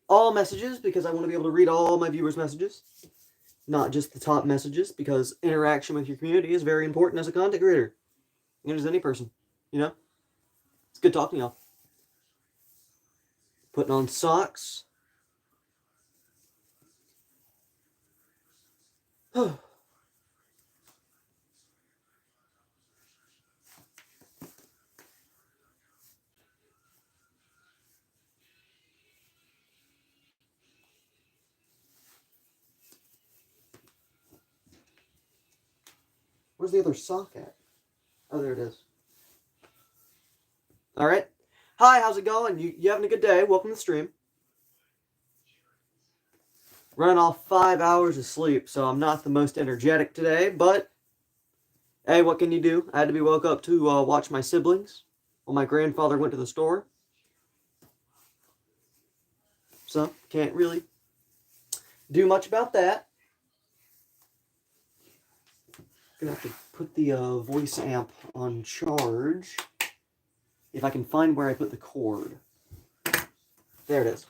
all messages because I want to be able to read all my viewers' messages, not just the top messages, because interaction with your community is very important as a content creator. And as any person, you know? It's good talking to y'all. Putting on socks. Where's the other sock at? Oh, there it is. All right. Hi, how's it going? You having a good day? Welcome to the stream. Running off 5 hours of sleep, so I'm not the most energetic today, but hey, what can you do? I had to be woke up to watch my siblings while my grandfather went to the store. So, can't really do much about that. Gonna have to put the voice amp on charge. If I can find where I put the cord. There it is.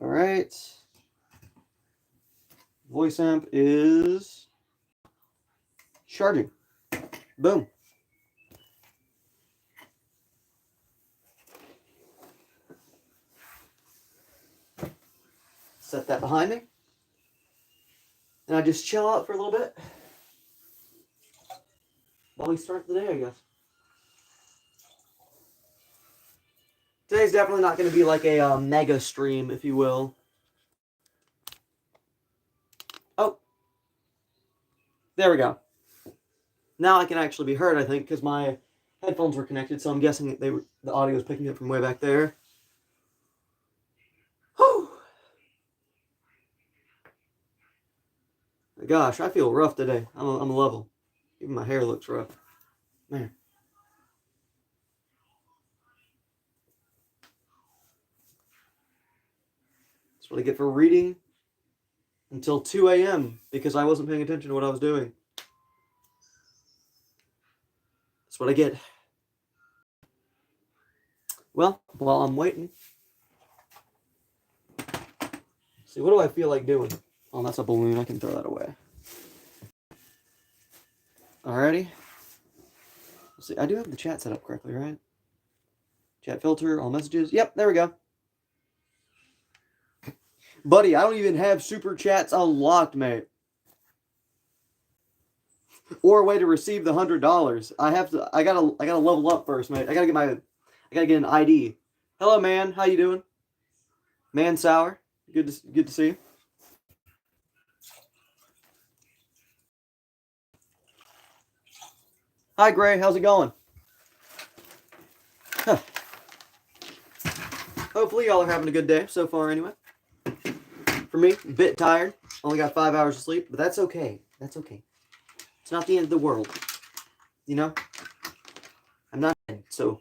Alright. Voice amp is charging. Boom. Set that behind me. And I just chill out for a little bit while we start the day, I guess. Today's definitely not going to be like a mega stream, if you will. Oh. There we go. Now I can actually be heard, I think, because my headphones were connected, so I'm guessing that the audio was picking up from way back there. Whew. Gosh, I feel rough today. I'm a level. Even my hair looks rough. Man. That's what I get for reading until 2 a.m. because I wasn't paying attention to what I was doing. That's what I get. Well, while I'm waiting. See, what do I feel like doing? Oh, that's a balloon. I can throw that away. Alrighty. Let's see, I do have the chat set up correctly, right? Chat filter, all messages. Yep, there we go. Buddy, I don't even have super chats unlocked, mate. Or a way to receive the $100. I gotta level up first, mate. I gotta get an ID. Hello, man. How you doing? Man Sour. Good to see you. Hi, Gray. How's it going? Huh. Hopefully, y'all are having a good day so far, anyway. For me, a bit tired. Only got 5 hours of sleep, but that's okay. That's okay. It's not the end of the world. You know? I'm not dead, so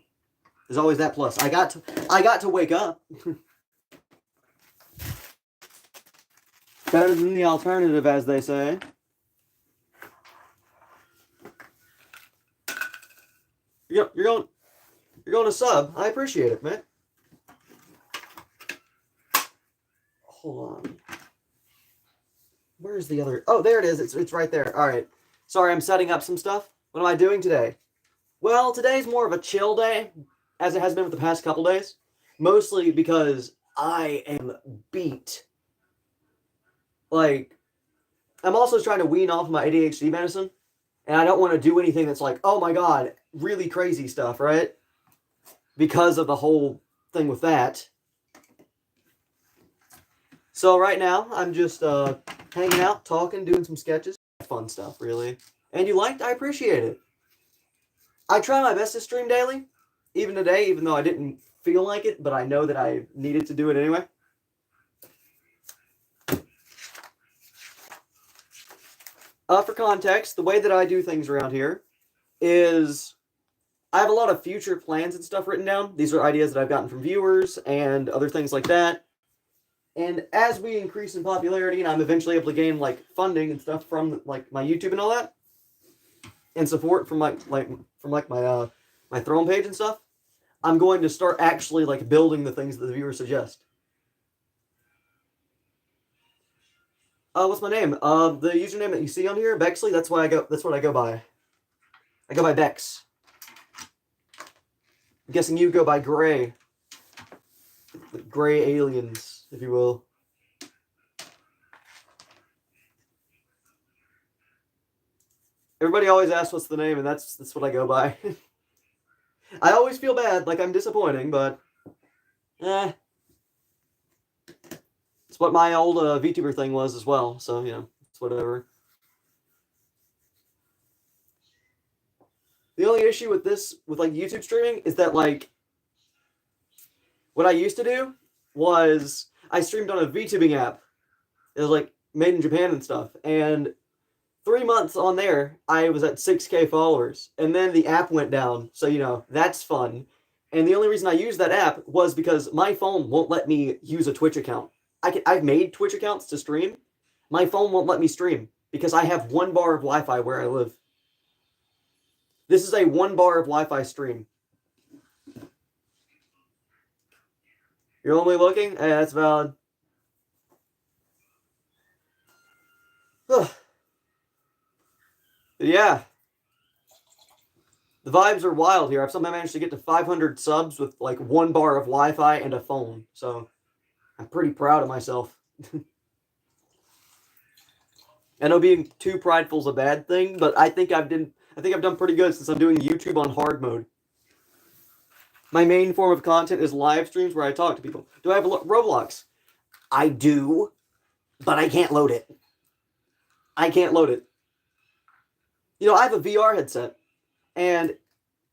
there's always that plus. I got to wake up. Better than the alternative, as they say. You're going to sub. I appreciate it, man. Hold on. Where's the other? Oh, there it is. It's right there. All right. Sorry, I'm setting up some stuff. What am I doing today? Well, today's more of a chill day, as it has been with the past couple days. Mostly because I am beat. Like, I'm also trying to wean off my ADHD medicine. And I don't want to do anything that's like, oh my god, really crazy stuff, right? Because of the whole thing with that. So right now, I'm just hanging out, talking, doing some sketches. Fun stuff, really. And you liked? I appreciate it. I try my best to stream daily. Even today, even though I didn't feel like it, but I know that I needed to do it anyway. For context, the way that I do things around here is I have a lot of future plans and stuff written down. These are ideas that I've gotten from viewers and other things like that. And as we increase in popularity and I'm eventually able to gain like funding and stuff from like my YouTube and all that, and support from my throne page and stuff, I'm going to start actually like building the things that the viewers suggest. What's my name? The username that you see on here, Bexley. That's what I go by. I go by Bex. I'm guessing you go by Gray. The Gray aliens, if you will. Everybody always asks what's the name, and that's what I go by. I always feel bad, like I'm disappointing, but it's what my old VTuber thing was as well. So it's whatever. The only issue with like YouTube streaming, is that like what I used to do was I streamed on a VTubing app. It was like made in Japan and stuff, and 3 months on there, I was at 6K followers, and then the app went down. So that's fun. And the only reason I used that app was because my phone won't let me use a Twitch account. I've made Twitch accounts to stream. My phone won't let me stream because I have 1 bar of Wi-Fi where I live. This is a 1 bar of Wi-Fi stream. You're only looking? Hey, that's valid. Yeah. The vibes are wild here. I've somehow managed to get to 500 subs with like 1 bar of Wi-Fi and a phone. So I'm pretty proud of myself. I know being too prideful is a bad thing, but I think I've done pretty good since I'm doing YouTube on hard mode. My main form of content is live streams where I talk to people. Do I have Roblox? I do, but I can't load it. I can't load it. I have a VR headset, and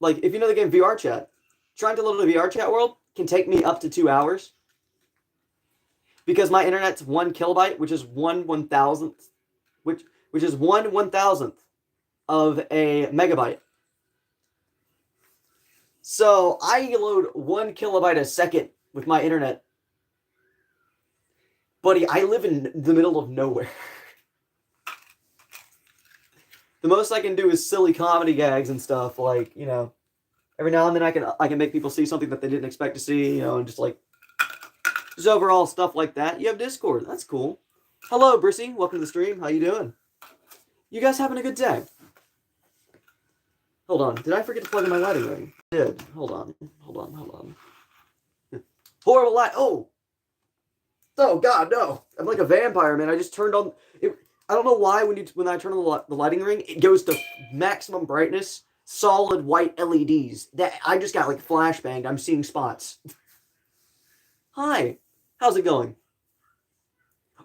like if you know the game VR Chat, trying to load a VR Chat world can take me up to 2 hours because my internet's 1 kilobyte, which is 1/1000th, which is 1/1000th of a megabyte. So I load 1 kilobyte a second with my internet. Buddy, I live in the middle of nowhere. The most I can do is silly comedy gags and stuff, like, every now and then I can make people see something that they didn't expect to see, and just overall stuff like that. You have Discord. That's cool. Hello, Brissy. Welcome to the stream. How you doing? You guys having a good day? Hold on. Did I forget to plug in my lighting ring? I did. Hold on. Horrible light. Oh, God, no. I'm like a vampire, man. I just turned on... I don't know why when I turn on the lighting ring, it goes to maximum brightness, solid white LEDs. That I just got like flashbanged. I'm seeing spots. Hi, how's it going?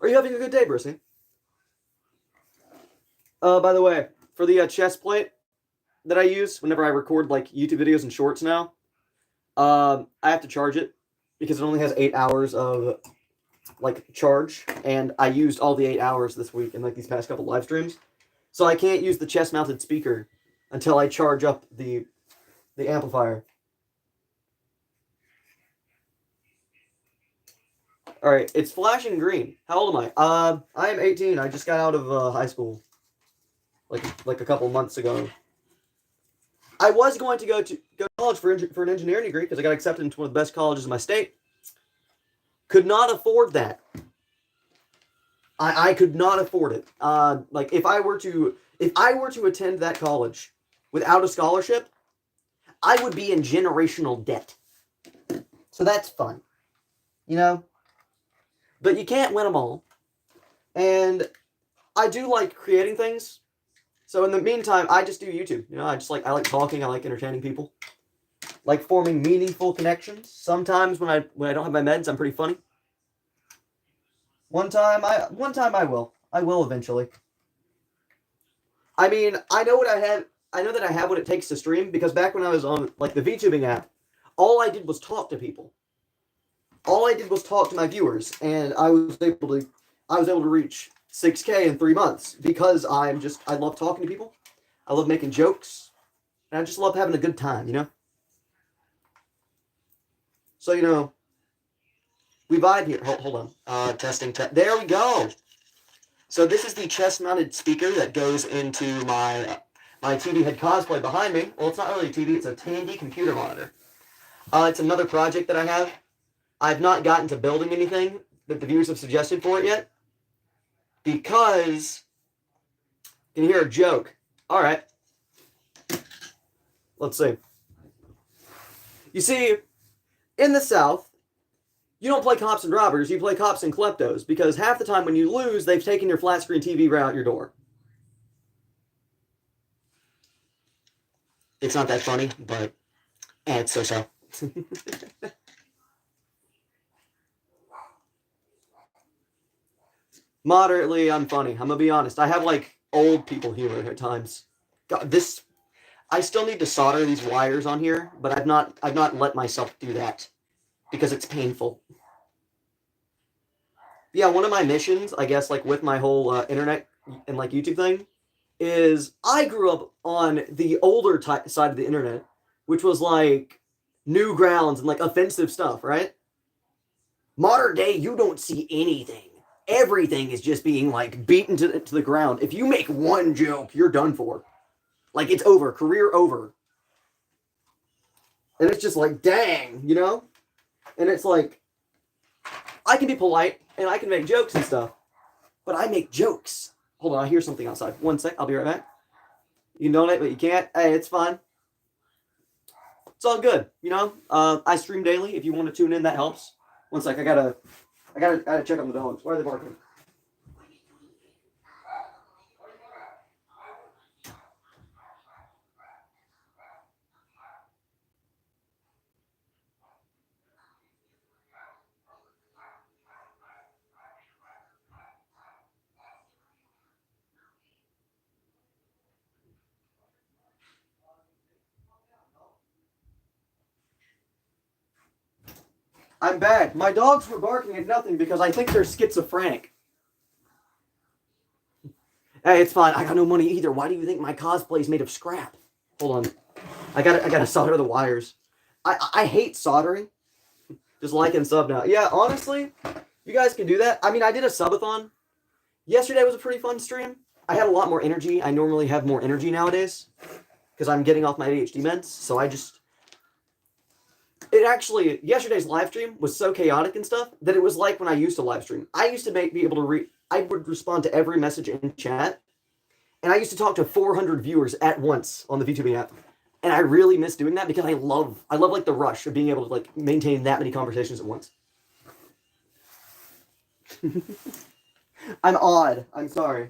Are you having a good day, Brissy? By the way, for the chest plate that I use whenever I record like YouTube videos and shorts now, I have to charge it because it only has 8 hours of like charge, and I used all the 8 hours this week in like these past couple live streams, so I can't use the chest mounted speaker until I charge up the amplifier. All right, it's flashing green. How old am I? I am 18. I just got out of high school like a couple months ago. I was going to go to college for an engineering degree because I got accepted into one of the best colleges in my state. Could not afford that. I could not afford it. Like if I were to attend that college without a scholarship, I would be in generational debt. So that's fun, But you can't win them all. And I do like creating things. So in the meantime, I just do YouTube. I like talking. I like entertaining people. Like forming meaningful connections. Sometimes when I don't have my meds, I'm pretty funny. One time I will. I will eventually. I mean, I know that I have what it takes to stream because back when I was on like the VTubing app, all I did was talk to people. All I did was talk to my viewers, and I was able to reach 6K in 3 months because I love talking to people. I love making jokes, and I just love having a good time, So, we vibe here. Hold on. Testing. There we go. So this is the chest-mounted speaker that goes into my TV head cosplay behind me. Well, it's not really a TV. It's a Tandy computer monitor. It's another project that I have. I've not gotten to building anything that the viewers have suggested for it yet. Because, you can hear a joke. All right. Let's see. You see, in the South, you don't play cops and robbers, you play cops and kleptos, because half the time when you lose, they've taken your flat screen TV right out your door. It's not that funny, but it's so. Moderately, I'm funny. I'm gonna be honest. I have like old people humor at times. God, this I still need to solder these wires on here, but I've not let myself do that because it's painful. Yeah, one of my missions, I guess, like with my whole internet and like YouTube thing, is I grew up on the older side of the internet, which was like Newgrounds and like offensive stuff, right? Modern day, you don't see anything. Everything is just being like beaten to the ground. If you make one joke, you're done for. Like it's over, career over. And it's just like, dang, you know? And it's like, I can be polite and I can make jokes and stuff, but I make jokes. Hold on, I hear something outside. One sec, I'll be right back. You can donate, but you can't. Hey, it's fine. It's all good, you know? I stream daily. If you want to tune in, that helps. One sec, I gotta check on the dogs. Why are they barking? I'm back. My dogs were barking at nothing because I think they're schizophrenic. Hey, it's fine. I got no money either. Why do you think my cosplay is made of scrap? Hold on. I gotta solder the wires. I hate soldering. Just like and sub now. Yeah, honestly, you guys can do that. I mean, I did a subathon. Yesterday was a pretty fun stream. I had a lot more energy. I normally have more energy nowadays because I'm getting off my ADHD meds. So yesterday's live stream was so chaotic and stuff that it was like when I used to live stream. I used to be able to I would respond to every message in chat, and I used to talk to 400 viewers at once on the VTubing app. And I really miss doing that because I love like the rush of being able to like maintain that many conversations at once. I'm odd. I'm sorry.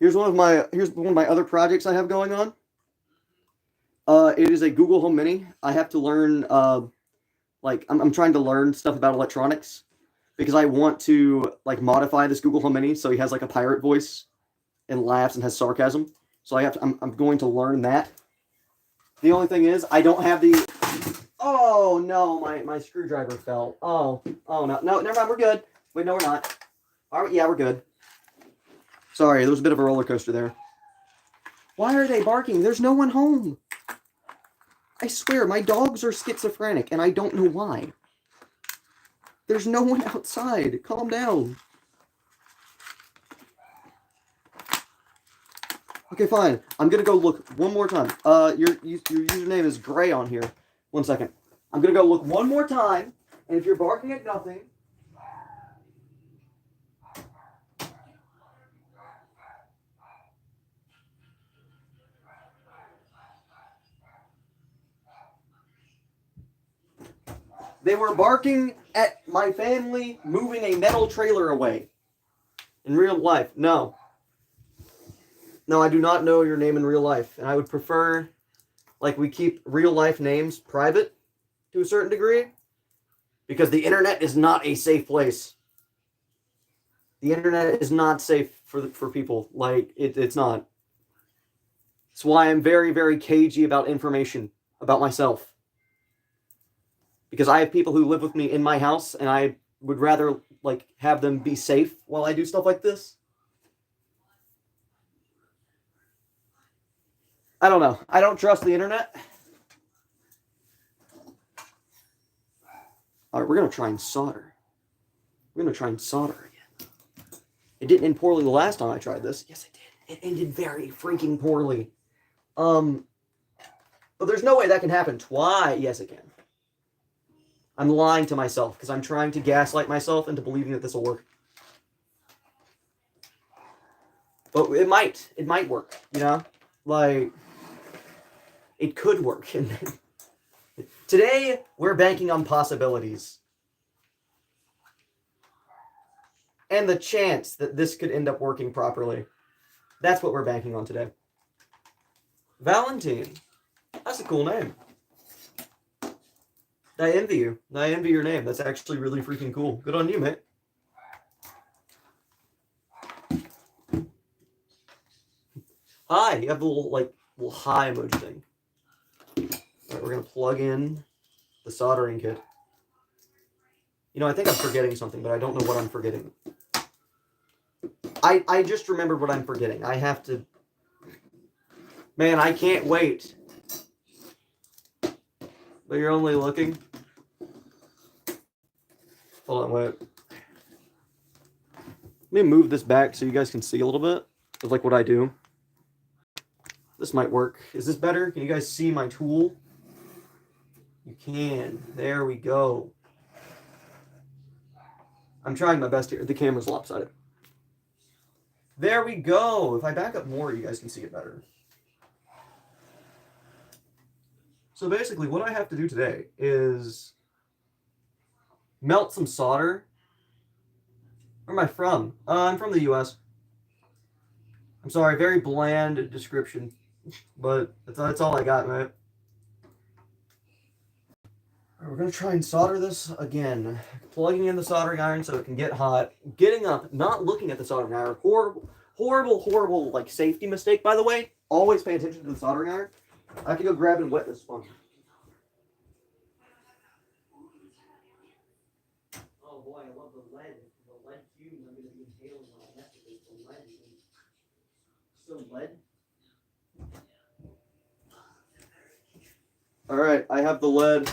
Here's one of my other projects I have going on. It is a Google Home Mini. I have to learn I'm trying to learn stuff about electronics because I want to like modify this Google Home Mini so he has like a pirate voice and laughs and has sarcasm. So I'm going to learn that. The only thing is I don't have the. Oh no, my screwdriver fell. Oh no, never mind, we're good. Wait, no, we're not. All right, yeah, we're good. Sorry, there was a bit of a roller coaster there. Why are they barking? There's no one home. I swear, my dogs are schizophrenic, and I don't know why. There's no one outside. Calm down. Okay, fine. I'm gonna go look one more time. Your username is Gray on here. 1 second. I'm gonna go look one more time, and if you're barking at nothing. They were barking at my family moving a metal trailer away. In real life, no. No, I do not know your name in real life, and I would prefer, like, we keep real life names private to a certain degree, because the internet is not a safe place. The internet is not safe for people. Like, it's not. That's why I'm very, very cagey about information about myself. Because I have people who live with me in my house, and I would rather like have them be safe while I do stuff like this. I don't know. I don't trust the internet. All right, we're gonna try and solder. We're gonna try and solder again. It didn't end poorly the last time I tried this. Yes, it did. It ended very freaking poorly. But there's no way that can happen twice. Yes, it can. I'm lying to myself because I'm trying to gaslight myself into believing that this will work. But it might. It might work, you know? Like, it could work. Today, we're banking on possibilities. And the chance that this could end up working properly. That's what we're banking on today. Valentine. That's a cool name. I envy you. I envy your name. That's actually really freaking cool. Good on you, mate. Hi. You have the little hi emoji thing. All right, we're going to plug in the soldering kit. You know, I think I'm forgetting something, but I don't know what I'm forgetting. I just remembered what I'm forgetting. I have to... Man, I can't wait. But you're only looking... Hold on, wait. Let me move this back so you guys can see a little bit of like what I do. This might work. Is this better? Can you guys see my tool? You can. There we go. I'm trying my best here. The camera's lopsided. There we go. If I back up more, you guys can see it better. So basically, what I have to do today is melt some solder. Where am I from? I'm from the US. I'm sorry, very bland description, but that's all I got, man. Right, we're going to try and solder this again. Plugging in the soldering iron so it can get hot. Getting up, not looking at the soldering iron. Horrible, like, safety mistake, by the way. Always pay attention to the soldering iron. I have to go grab and wet this sponge. Oh boy, I love the lead. The lead fumes I'm going to be inhaling when I mess with this. The lead. So lead. Alright, I have the lead.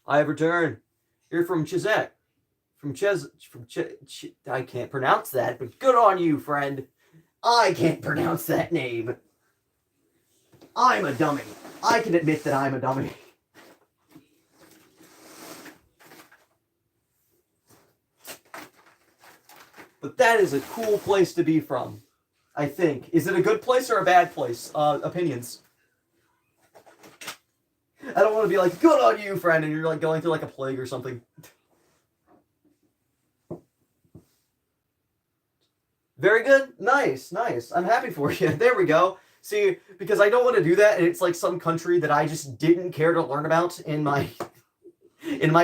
I have returned. You're from Chizette. I can't pronounce that, but good on you, friend. I can't pronounce that name. I'm a dummy. I can admit that I'm a dummy. But that is a cool place to be from, I think. Is it a good place or a bad place? Opinions. I don't want to be like, good on you, friend, and you're like going through like a plague or something. Very good. Nice. I'm happy for you. There we go. See, because I don't want to do that, and it's like some country that I just didn't care to learn about in my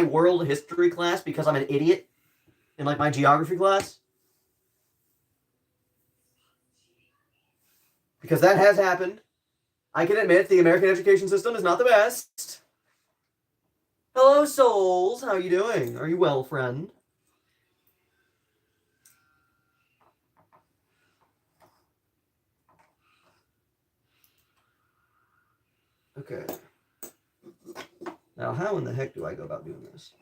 world history class because I'm an idiot in like my geography class. Because that has happened. I can admit the American education system is not the best. Hello, souls. How are you doing? Are you well, friend? Okay. Now, how in the heck do I go about doing this?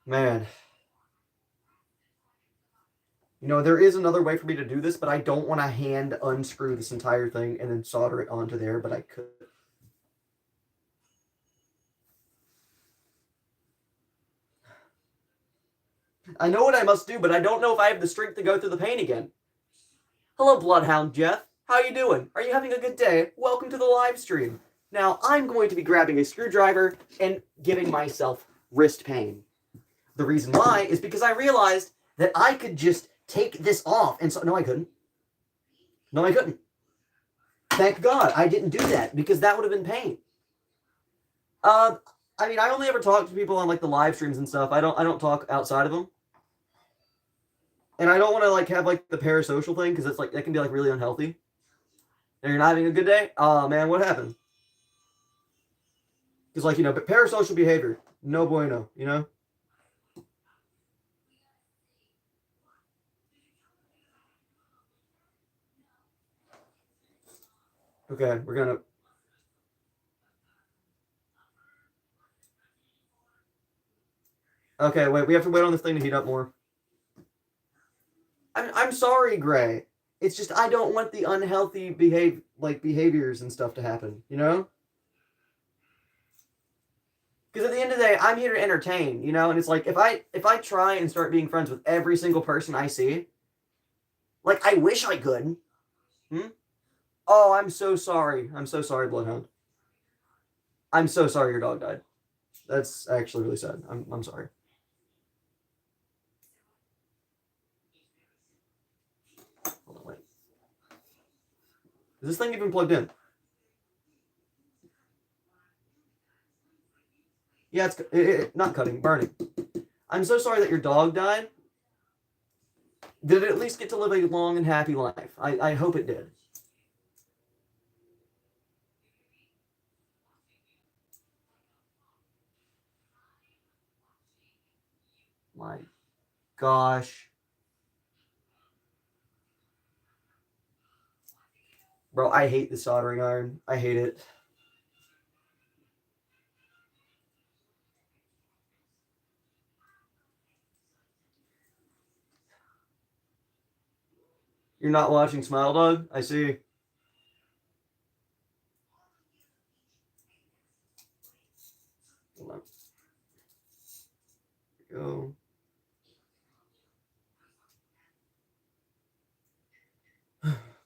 Man. You know, there is another way for me to do this, but I don't want to hand unscrew this entire thing and then solder it onto there, but I could. I know what I must do, but I don't know if I have the strength to go through the pain again. Hello, Bloodhound Jeff. How you doing? Are you having a good day? Welcome to the live stream. Now, I'm going to be grabbing a screwdriver and giving myself wrist pain. The reason why is because I realized that I could just take this off. And so, no, I couldn't. No, I couldn't. Thank God I didn't do that because that would have been pain. I mean, I only ever talk to people on like the live streams and stuff. I don't talk outside of them. And I don't want to like have like the parasocial thing because it's like that can be like really unhealthy. And you're not having a good day? Oh man, what happened? Because like, you know, but parasocial behavior, no bueno, you know? Okay, we're gonna... Okay, wait, we have to wait on this thing to heat up more. I'm sorry, Gray. It's just I don't want the unhealthy behaviors and stuff to happen, you know? Because at the end of the day, I'm here to entertain, you know, and it's like if I try and start being friends with every single person I see, like I wish I could. Hmm? Oh, I'm so sorry. I'm so sorry, Bloodhound. I'm so sorry your dog died. That's actually really sad. I'm sorry. Hold on, wait. Is this thing even plugged in? Yeah, it's not cutting, burning. I'm so sorry that your dog died. Did it at least get to live a long and happy life? I hope it did. My gosh. Bro, I hate the soldering iron. I hate it. You're not watching Smile Dog? I see. Hold on. Go.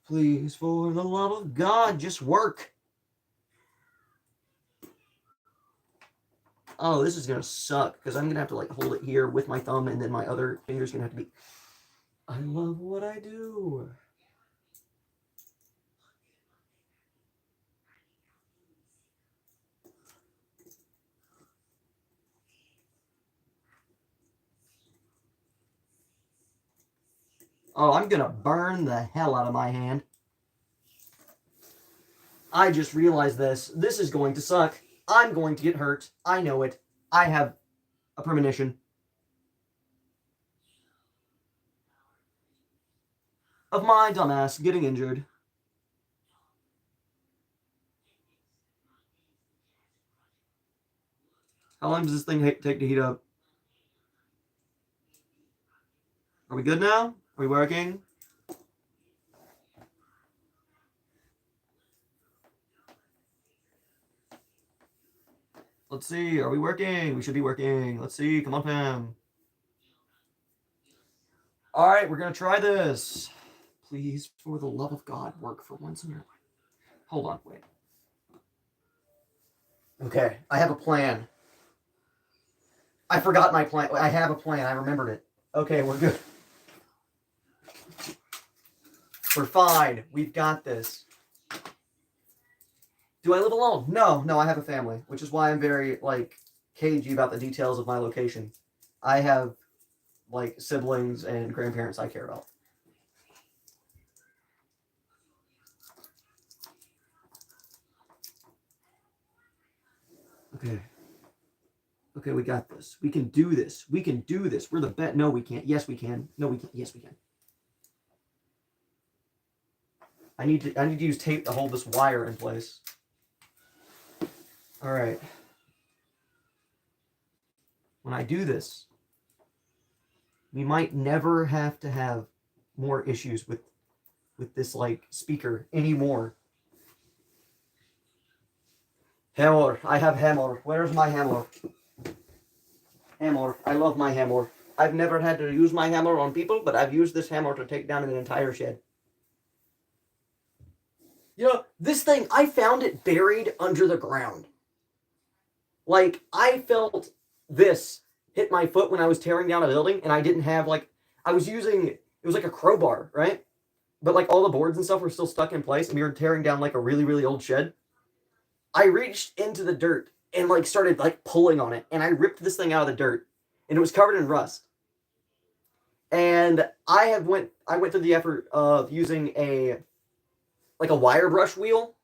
Please, for the love of God, just work. Oh, this is gonna suck because I'm gonna have to like hold it here with my thumb, and then my other finger's gonna have to be. I love what I do. Oh, I'm gonna burn the hell out of my hand. I just realized this. This is going to suck. I'm going to get hurt. I know it. I have a premonition of my dumbass getting injured. How long does this thing take to heat up? Are we good now? Are we working? Let's see. Are we working? We should be working. Let's see. Come on, fam. All right, we're going to try this. Please, for the love of God, work for once in your life. Hold on, wait. Okay, I have a plan. I forgot my plan. I have a plan. I remembered it. Okay, we're good. We're fine. We've got this. Do I live alone? No, I have a family, which is why I'm very, like, cagey about the details of my location. I have, like, siblings and grandparents I care about. Okay. Okay, we got this. We can do this. We can do this. We're the best. No, we can't. Yes, we can. No, we can't. Yes, we can. I need to use tape to hold this wire in place. All right. When I do this, we might never have to have more issues with this like speaker anymore. Hammer. I have hammer. Where's my hammer? Hammer. I love my hammer. I've never had to use my hammer on people, but I've used this hammer to take down an entire shed. You know, this thing, I found it buried under the ground. Like, I felt this hit my foot when I was tearing down a building, and I didn't have, like, I was using, it was like a crowbar, right? But, like, all the boards and stuff were still stuck in place, and we were tearing down, like, a really, really old shed. I reached into the dirt and, like, started, like, pulling on it, and I ripped this thing out of the dirt, and it was covered in rust. And I went through the effort of using like a wire brush wheel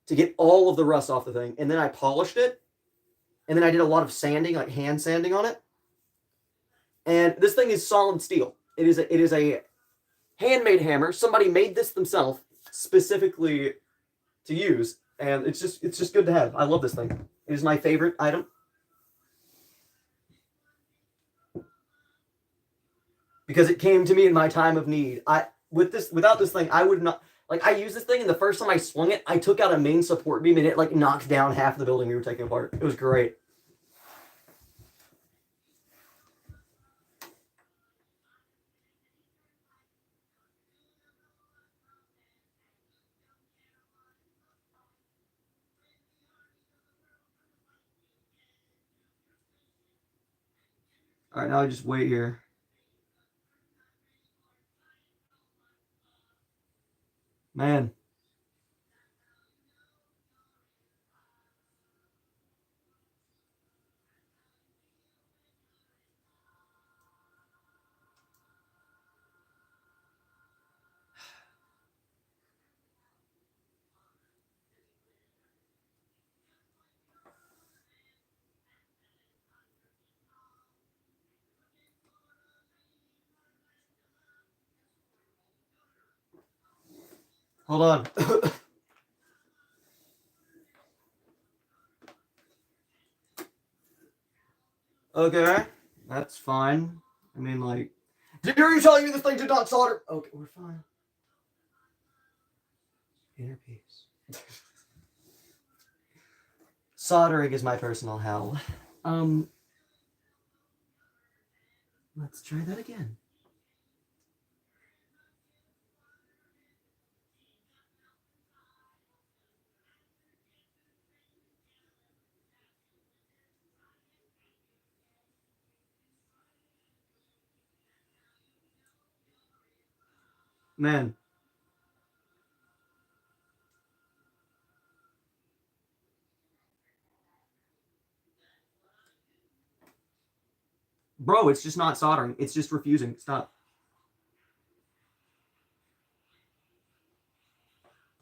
to get all of the rust off the thing, and then I polished it, and then I did a lot of sanding, like hand sanding on it. And this thing is solid steel. It is a handmade hammer. Somebody made this themselves specifically to use, and it's just good to have. I love this thing. It is my favorite item. Because it came to me in my time of need. without this thing, I would not. Like, I used this thing, and the first time I swung it, I took out a main support beam, and it, like, knocked down half the building we were taking apart. It was great. All right, now I just wait here. Man. Hold on. Okay, that's fine. I mean, like, did you tell you this thing did not solder? Okay, we're fine. Inner peace. Soldering is my personal hell. Let's try that again. Man. Bro, it's just not soldering. It's just refusing. Stop.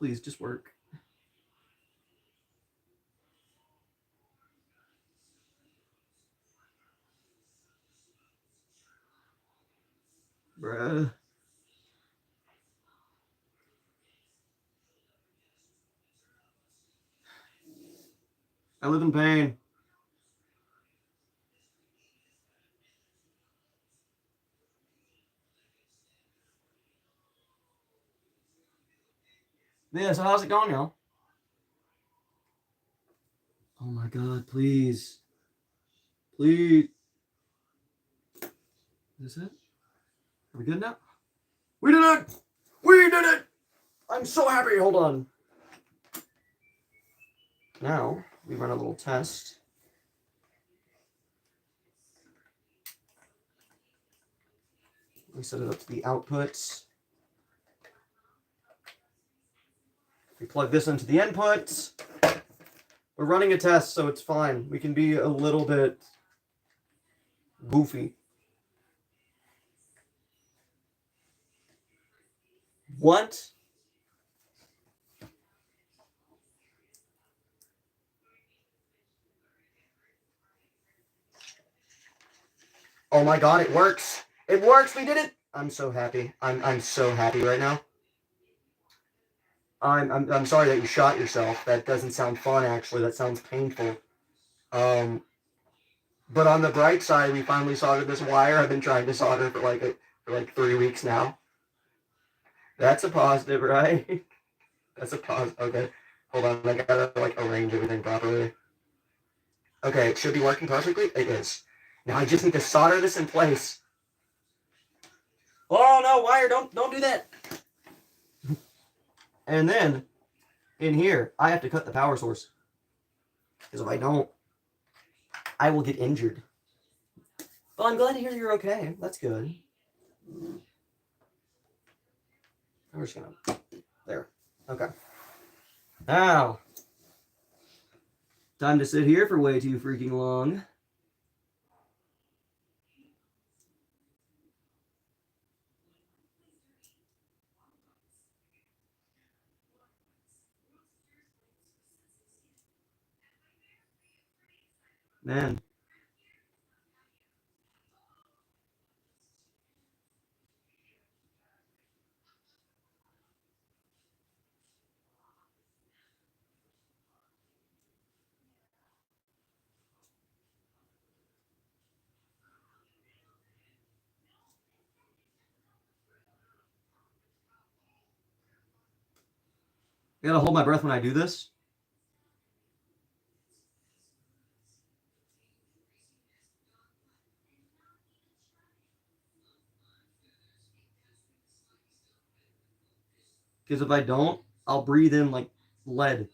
Please, just work. Bruh. I live in pain. Yeah, so how's it going, y'all? Oh my god, please. Please. Is this it? Are we good now? We did it! We did it! I'm so happy. Hold on. Now, we run a little test. We set it up to the outputs. We plug this into the inputs. We're running a test, so it's fine. We can be a little bit goofy. What? Oh my god, it works. It works. We did it. I'm so happy. I'm so happy right now. I'm sorry that you shot yourself. That doesn't sound fun, actually. That sounds painful. But on the bright side, we finally soldered this wire. I've been trying to solder for like 3 weeks now. That's a positive, right? That's a positive. Okay, hold on. I gotta like arrange everything properly. Okay, it should be working perfectly. It is. Now I just need to solder this in place. Oh no, wire! Don't do that. And then in here, I have to cut the power source because if I don't, I will get injured. Well, I'm glad to hear you're okay. That's good. I'm just gonna there. Okay. Now, time to sit here for way too freaking long. Man. I gotta hold my breath when I do this. Because if I don't, I'll breathe in like lead.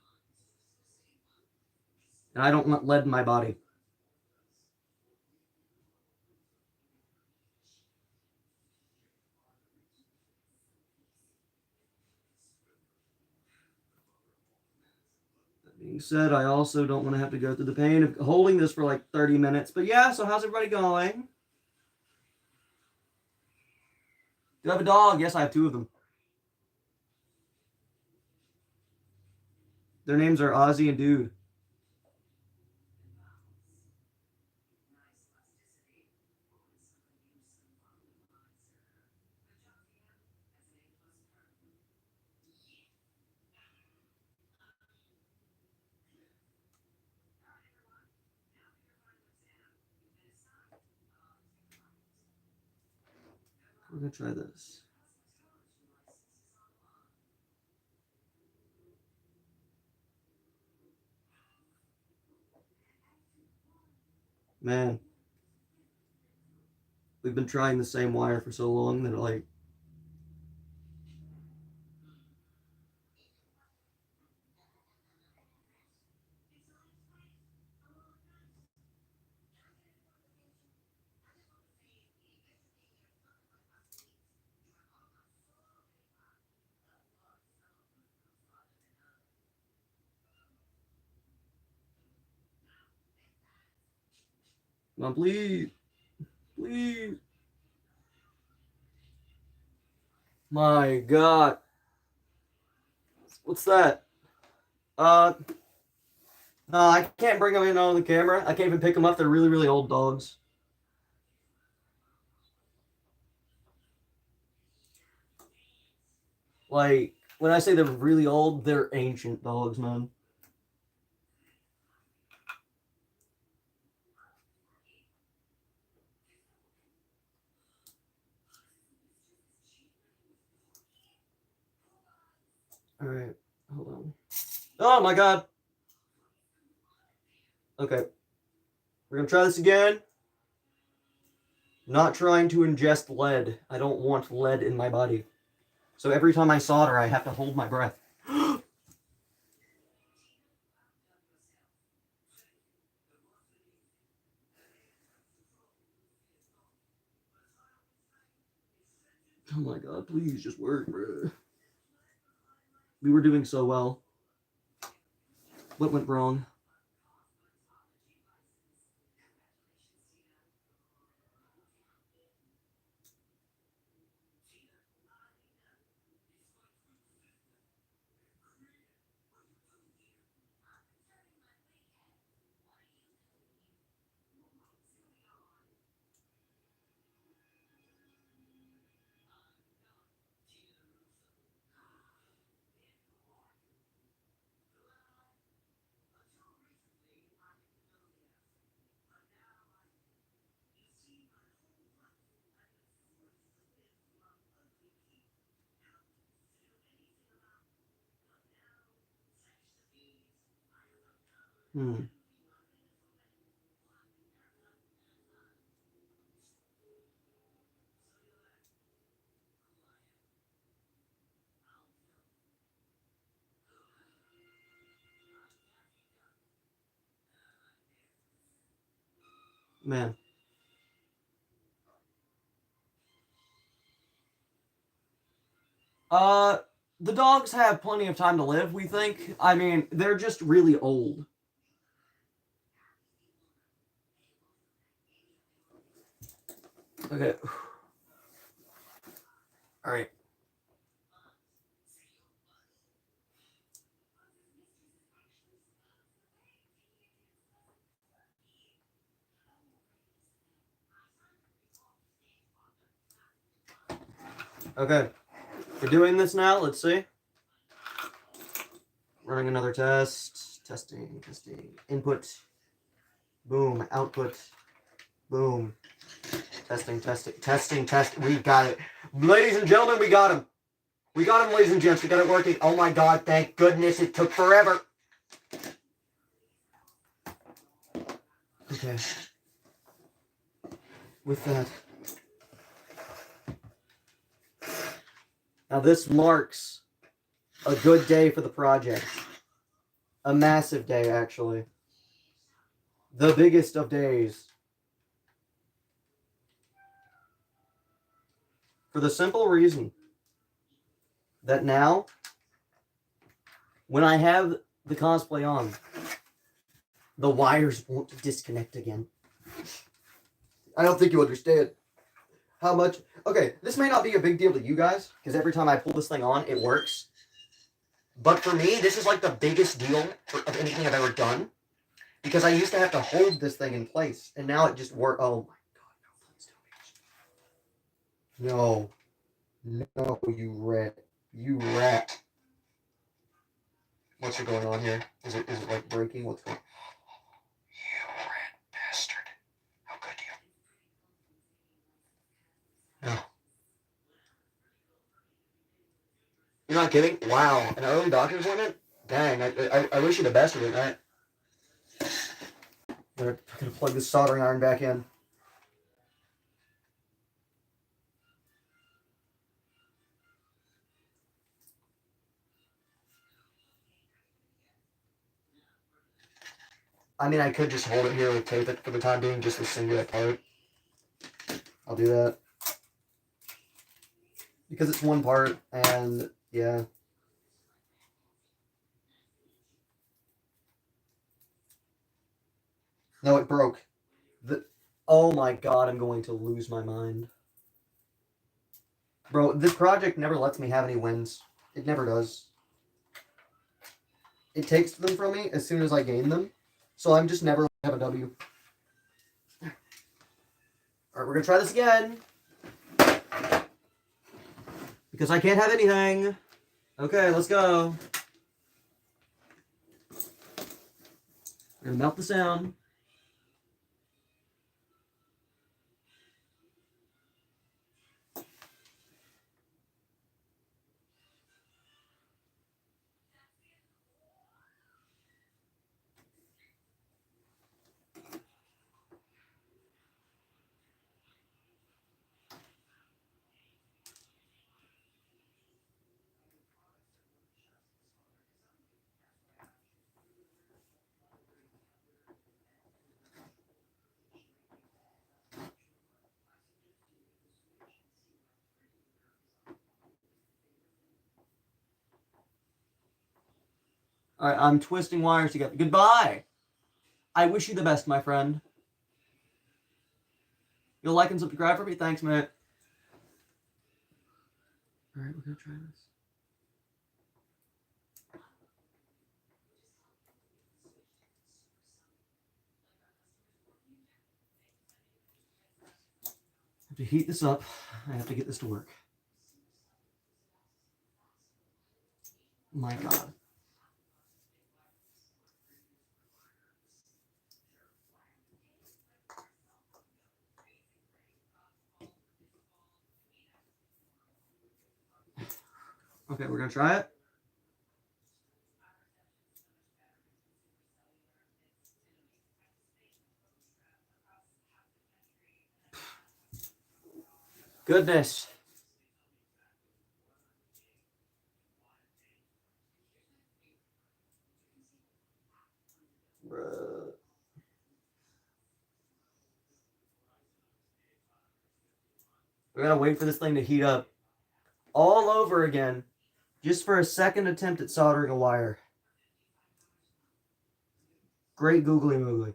And I don't want lead in my body. That being said, I also don't want to have to go through the pain of holding this for like 30 minutes. But yeah, so how's everybody going? Do I have a dog? Yes, I have 2 of them. Their names are Ozzy and Dude. We're gonna try this. Man, we've been trying the same wire for so long that like come on, please. Please. My God. What's that? Uh, no, I can't bring them in on the camera. I can't even pick them up. They're really, really old dogs. Like, when I say they're really old, they're ancient dogs, man. All right, hold on. Oh my God. Okay, we're gonna try this again. Not trying to ingest lead. I don't want lead in my body. So every time I solder, I have to hold my breath. Oh my God, please just work, bro. We were doing so well. What went wrong? Hmm. Man. Uh, the dogs have plenty of time to live, we think. I mean, they're just really old. Okay. All right. Okay. We're doing this now. Let's see. Running another test. Testing, testing. Input. Boom. Output. Boom. Testing, testing, testing, test. We got it. Ladies and gentlemen, we got him. We got him, ladies and gents. We got it working. Oh my god, thank goodness it took forever. Okay. With that. Now this marks a good day for the project. A massive day, actually. The biggest of days. For the simple reason that now, when I have the cosplay on, the wires won't disconnect again. I don't think you understand how much... Okay, this may not be a big deal to you guys, because every time I pull this thing on, it works. But for me, this is like the biggest deal of anything I've ever done. Because I used to have to hold this thing in place, and now it just works. Oh my god, no. No, you rat. You rat. What's going on here? Is it like breaking? What's going on? You rat bastard. How could you? No. You're not kidding? Wow. An early doctor's appointment? Dang, I wish you the best with it, right? I'm gonna plug this soldering iron back in. I mean, I could just hold it here with tape it for the time being, just to single part. I'll do that. Because it's one part, and yeah. No, it broke. Oh my god, I'm going to lose my mind. Bro, this project never lets me have any wins. It never does. It takes them from me as soon as I gain them. So I'm just never have a W. Alright, we're gonna try this again. Because I can't have anything. Okay, let's go. We're gonna melt the sound. Alright, I'm twisting wires together. Goodbye! I wish you the best, my friend. You'll like and subscribe for me? Thanks, mate. Alright, we're gonna try this. I have to heat this up. I have to get this to work. My god. Okay, we're gonna try it. Goodness. We gotta wait for this thing to heat up all over again, just for a second attempt at soldering a wire. Great googly moogly.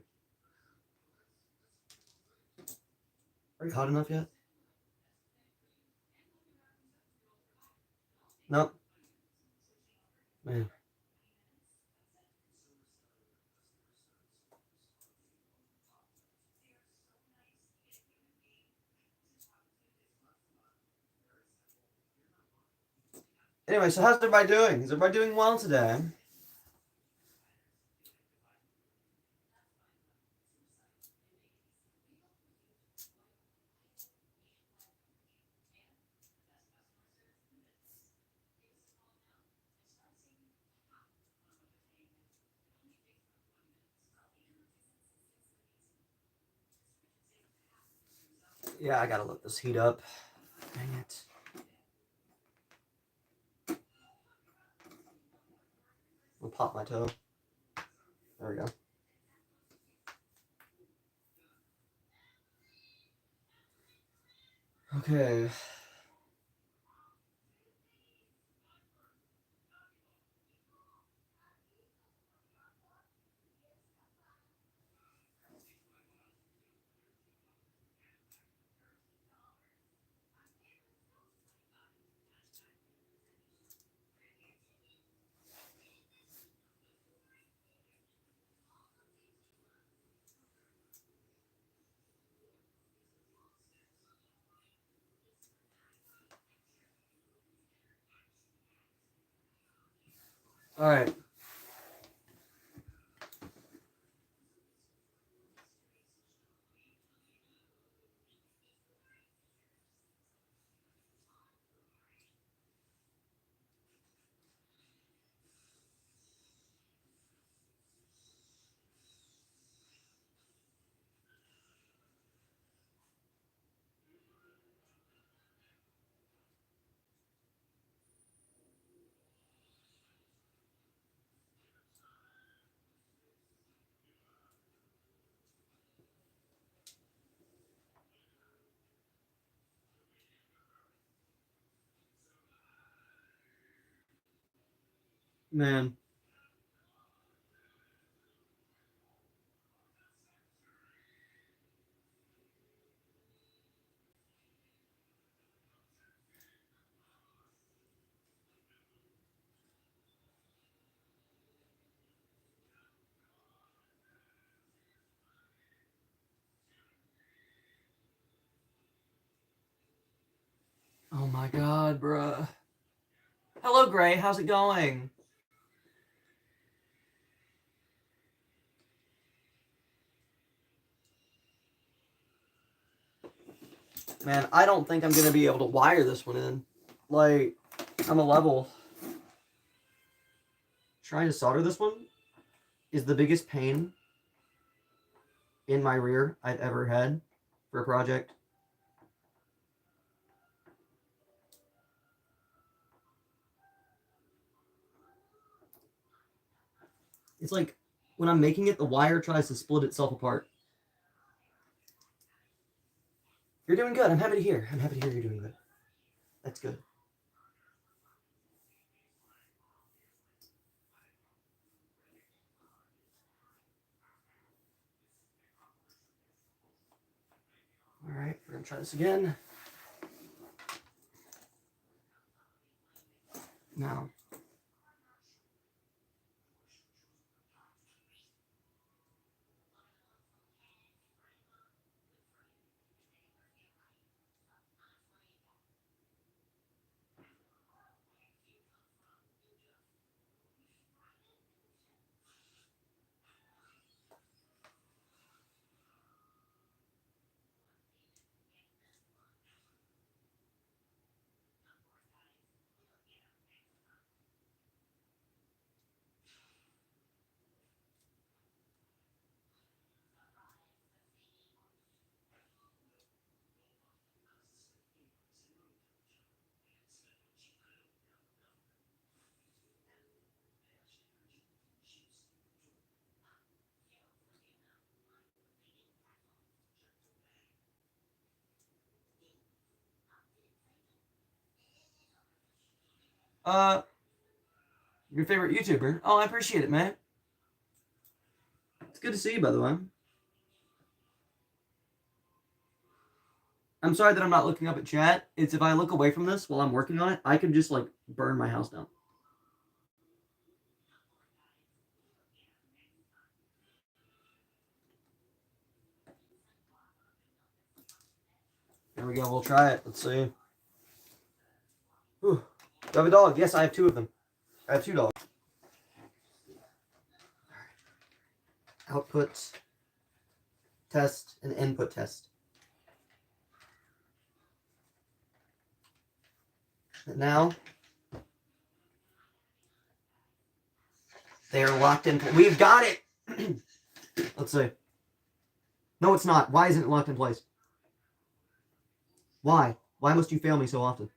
Are you hot enough yet? Nope. Man. Anyway, so how's everybody doing? Is everybody doing well today? Yeah, I gotta let this heat up. Dang it. I'll pop my toe. There we go. Okay. All right. Man. Oh my god, bruh. Hello, Gray. How's it going? Man, I don't think I'm gonna be able to wire this one in. Like, I'm a level. Trying to solder this one is the biggest pain in my rear I've ever had for a project. It's like when I'm making it, the wire tries to split itself apart. You're doing good. I'm happy to hear. I'm happy to hear you're doing good. That's good. All right, we're gonna try this again. Now, uh, your favorite YouTuber? Oh, I appreciate it, man. It's good to see you, by the way. I'm sorry that I'm not looking up at chat. It's if I look away from this while I'm working on it, I could just like burn my house down. There we go. We'll try it. Let's see. Whew. Do you have a dog? Yes, I have two of them. I have two dogs. Output test and input test. And now they are locked in. We've got it. Let's see. No, it's not. Why isn't it locked in place? Why? Why must you fail me so often?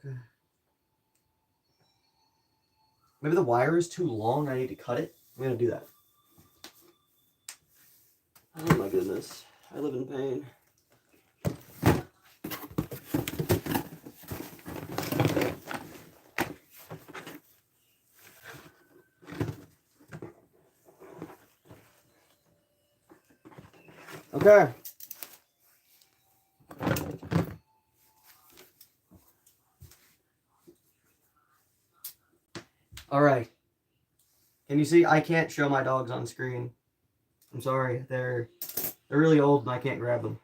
Okay. Maybe the wire is too long. I need to cut it. I'm gonna do that. Oh my goodness. I live in pain. Okay. All right. Can you see? I can't show my dogs on screen. I'm sorry. They're really old and I can't grab them.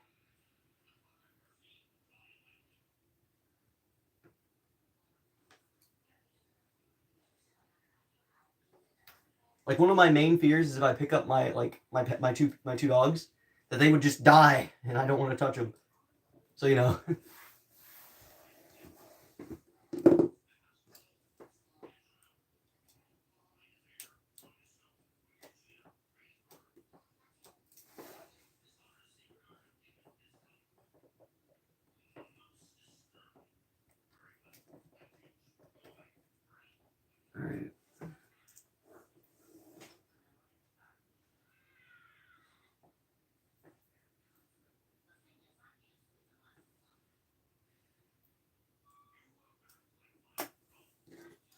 Like one of my main fears is if I pick up my two dogs, that they would just die, and I don't want to touch them. So you know. All right.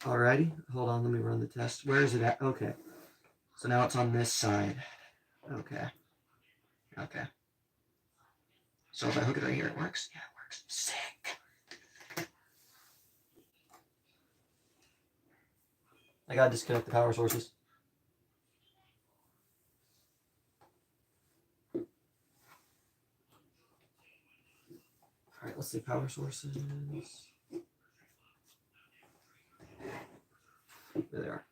Alrighty. Hold on. Let me run the test. Where is it at? Okay. So now it's on this side. Okay. Okay. So if I hook it right here, it works? Yeah, it works. Sick. I gotta disconnect the power sources. Alright, let's see power sources. There they are.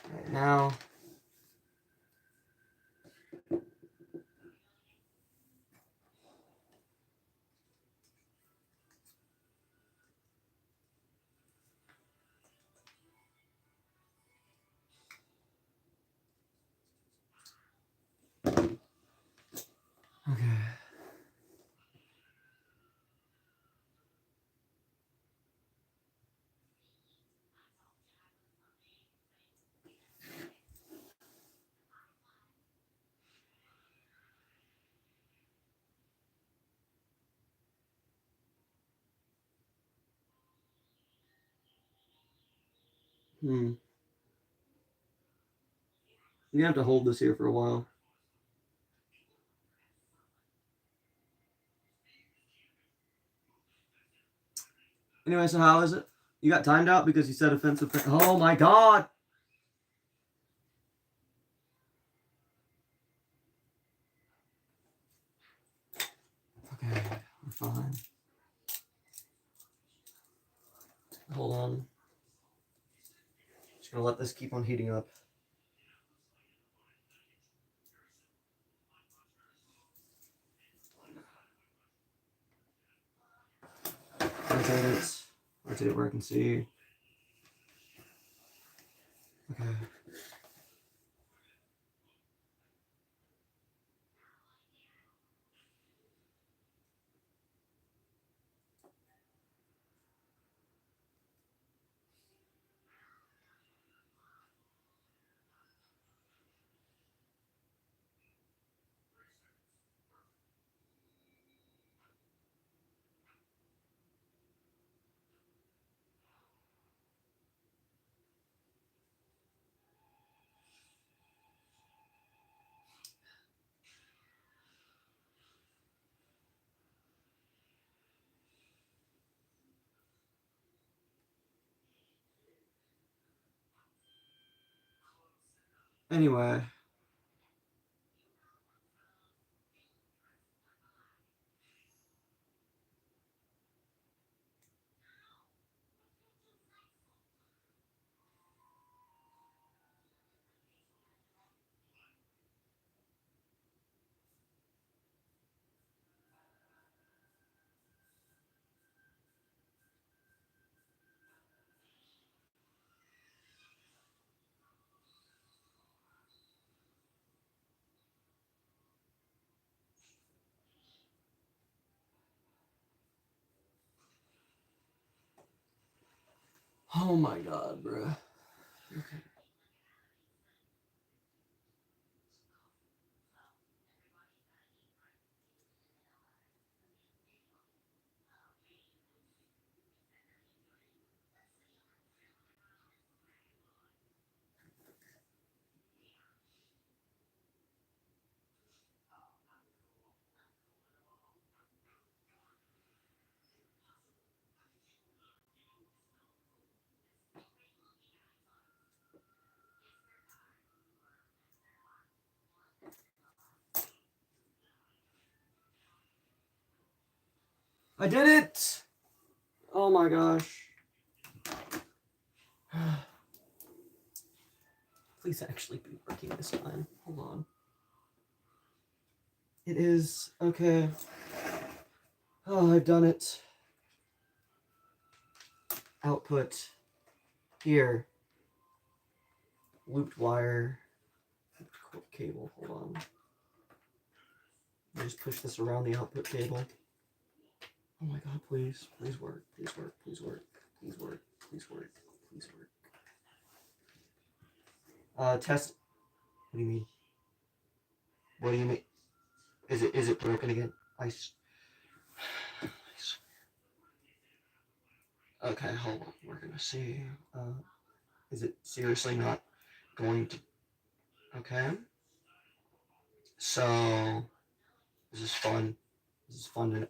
Alright, now. Okay. You're gonna have to hold this here for a while. Anyway, so how is it? You got timed out because you said offensive. Oh my god! Okay, we're fine. Hold on. Just gonna let this keep on heating up. Rotate it where I can see. Okay. Anyway. Oh my god, bruh. Okay. I did it! Oh my gosh. Please actually be working this time. Hold on. It is. Okay. Oh, I've done it. Output. Here. Looped wire. Looped cable. Hold on. Just push this around the output cable. Oh my god, please. Please work. Please work. Please work. Please work. Please work. Please work. Test. What do you mean? What do you mean? Is it broken again? Okay, hold on. We're gonna see. Is it seriously not going to? Okay. So this is fun. This is fun to.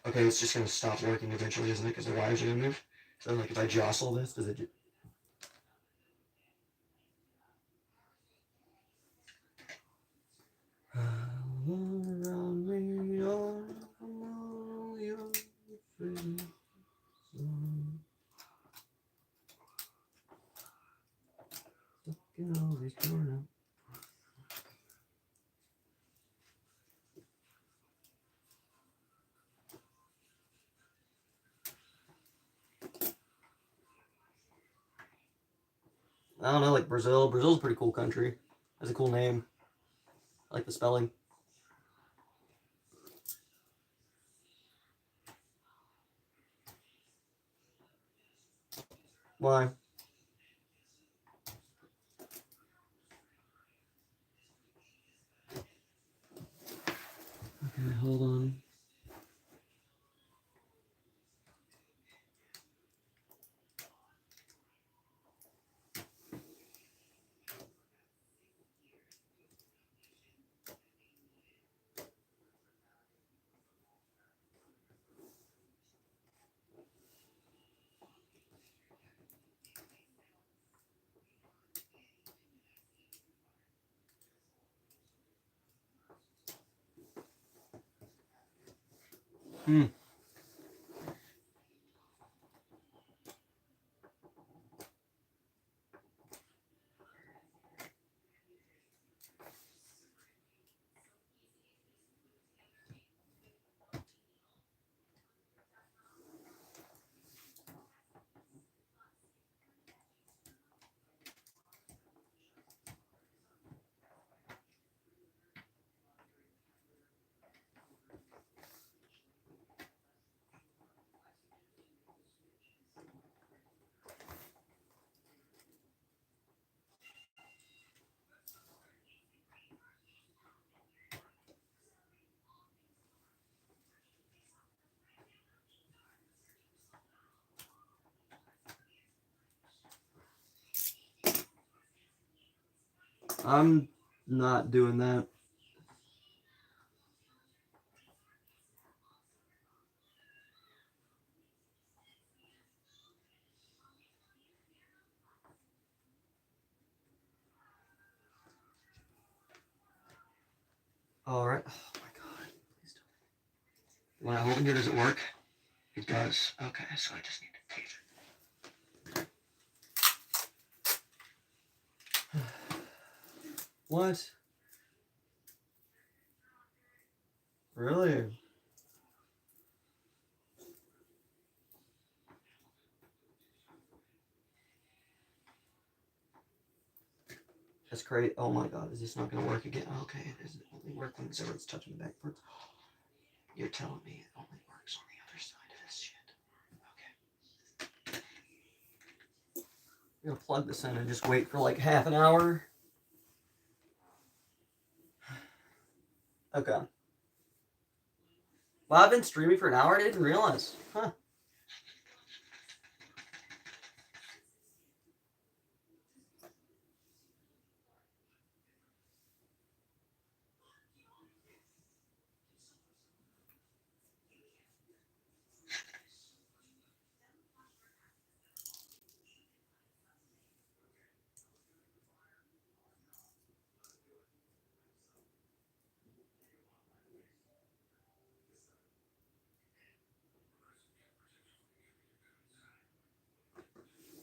Okay, it's just gonna stop working eventually, isn't it? Because the wires are gonna move. So like, if I jostle this, does it? I don't know, like Brazil. Brazil's a pretty cool country. Has a cool name. I like the spelling. Why? Okay, hold on. Hmm. I'm not doing that. All right. Oh my god. Please don't. When I hold it here, does it work? It does. Okay, so I just need to tape it. What? Really? That's great. Oh my god, is this not gonna work again? Okay, it doesn't only work when it's touching the back parts. You're telling me it only works on the other side of this shit. Okay. I'm gonna plug this in and just wait for like half an hour. Okay. Well, I've been streaming for an hour. I didn't realize. Huh.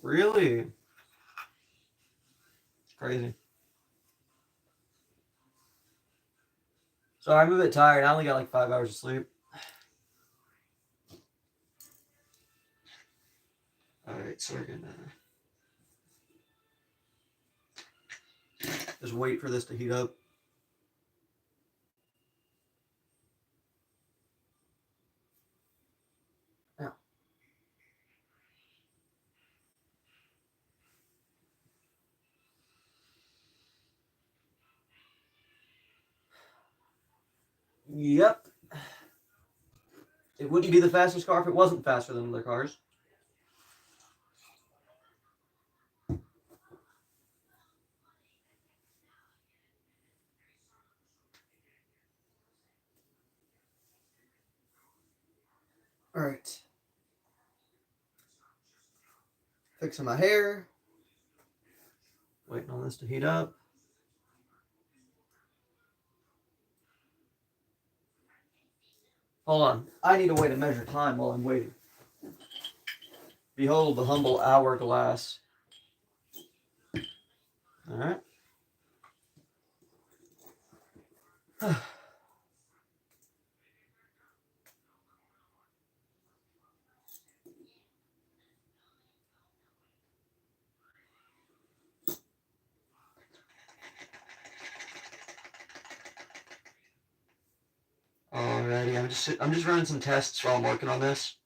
Really? Crazy. Sorry, I'm a bit tired. I only got like 5 hours of sleep. Alright, so we're gonna just wait for this to heat up. Yeah. Yep. It wouldn't be the fastest car if it wasn't faster than other cars. Alright. Fixing my hair. Waiting on this to heat up. Hold on. I need a way to measure time while I'm waiting. Behold the humble hourglass. Alright. Alrighty, I'm just running some tests while I'm working on this.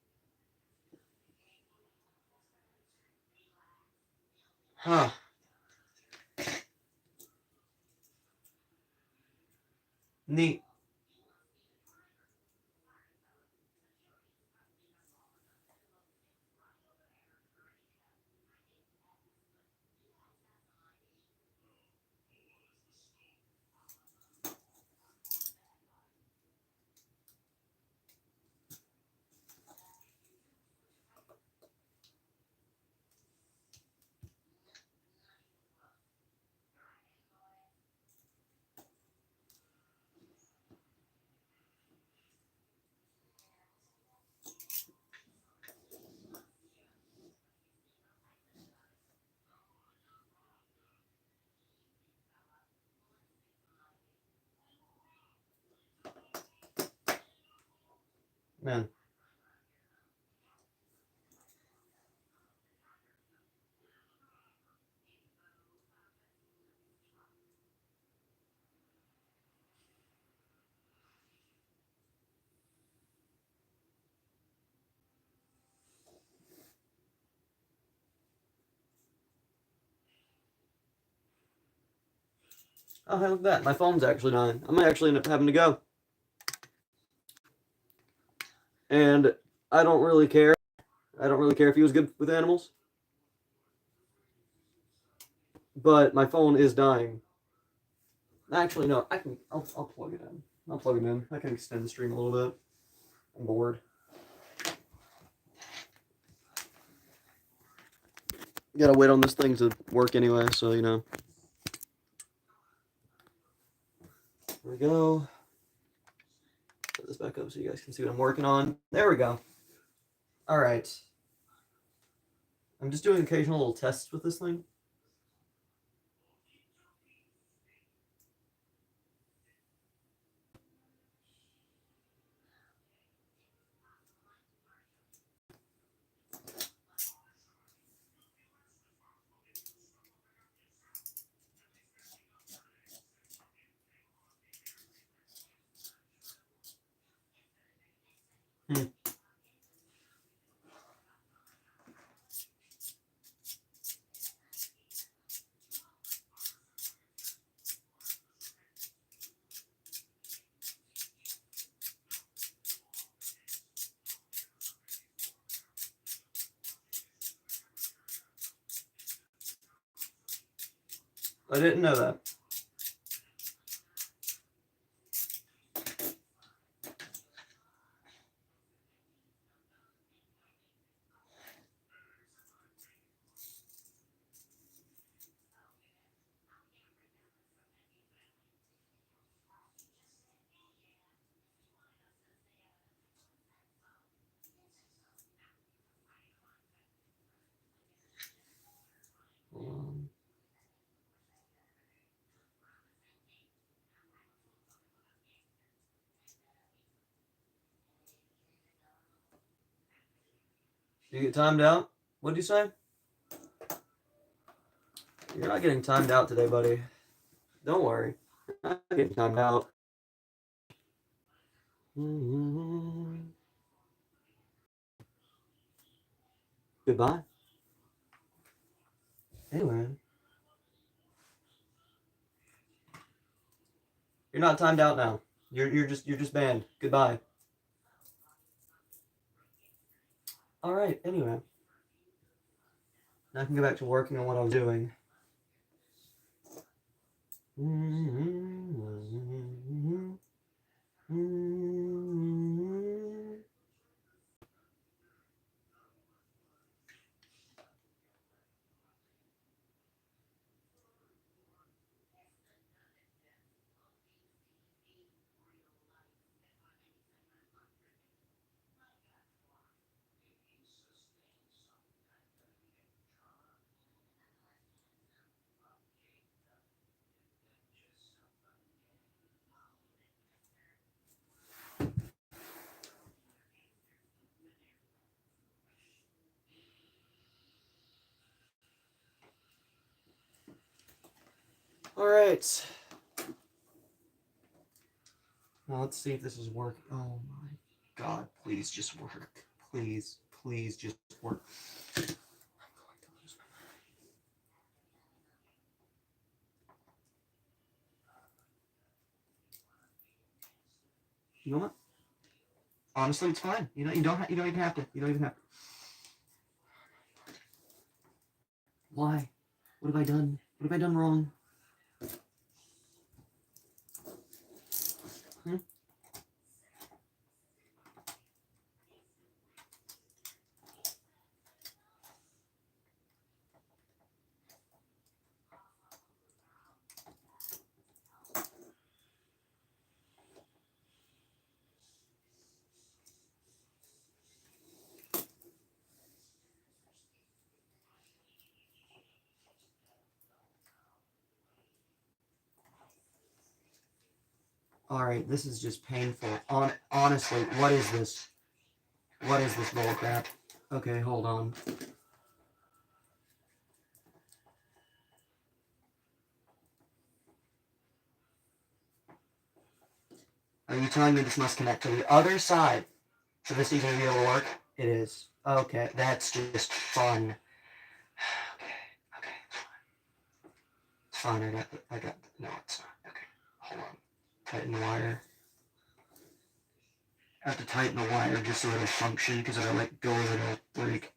Huh. Neat. Man. Oh, hey, look at that. My phone's actually dying. I might actually end up having to go. And I don't really care. I don't really care if he was good with animals. But my phone is dying. Actually, no. I'll plug it in. I'll plug it in. I can extend the stream a little bit. I'm bored. Gotta wait on this thing to work anyway, so you know. There we go. Put this back up so you guys can see what I'm working on. There we go. All right. I'm just doing occasional little tests with this thing. I didn't know that. You get timed out? What'd you say? You're not getting timed out today, buddy. Don't worry. You're not getting timed out. Goodbye. Anyway. You're not timed out now. You're just banned. Goodbye. Alright, anyway. Now I can go back to working on what I was doing. Alright. Now let's see if this is working. Oh my god, please just work. Please, please just work. I'm going to lose my mind. You know what? Honestly, it's fine. You don't even have to. You don't even have to. Why? What have I done? What have I done wrong? Alright, this is just painful. Honestly, what is this? What is this bullcrap? Okay, hold on. Are you telling me this must connect to the other side for this even to be able to work? It is. Okay, that's just fun. Okay, it's fine. I got, no, it's not. Okay, hold on. Tighten the wire. I have to tighten the wire just so it'll function, because if I let go of it, it'll break.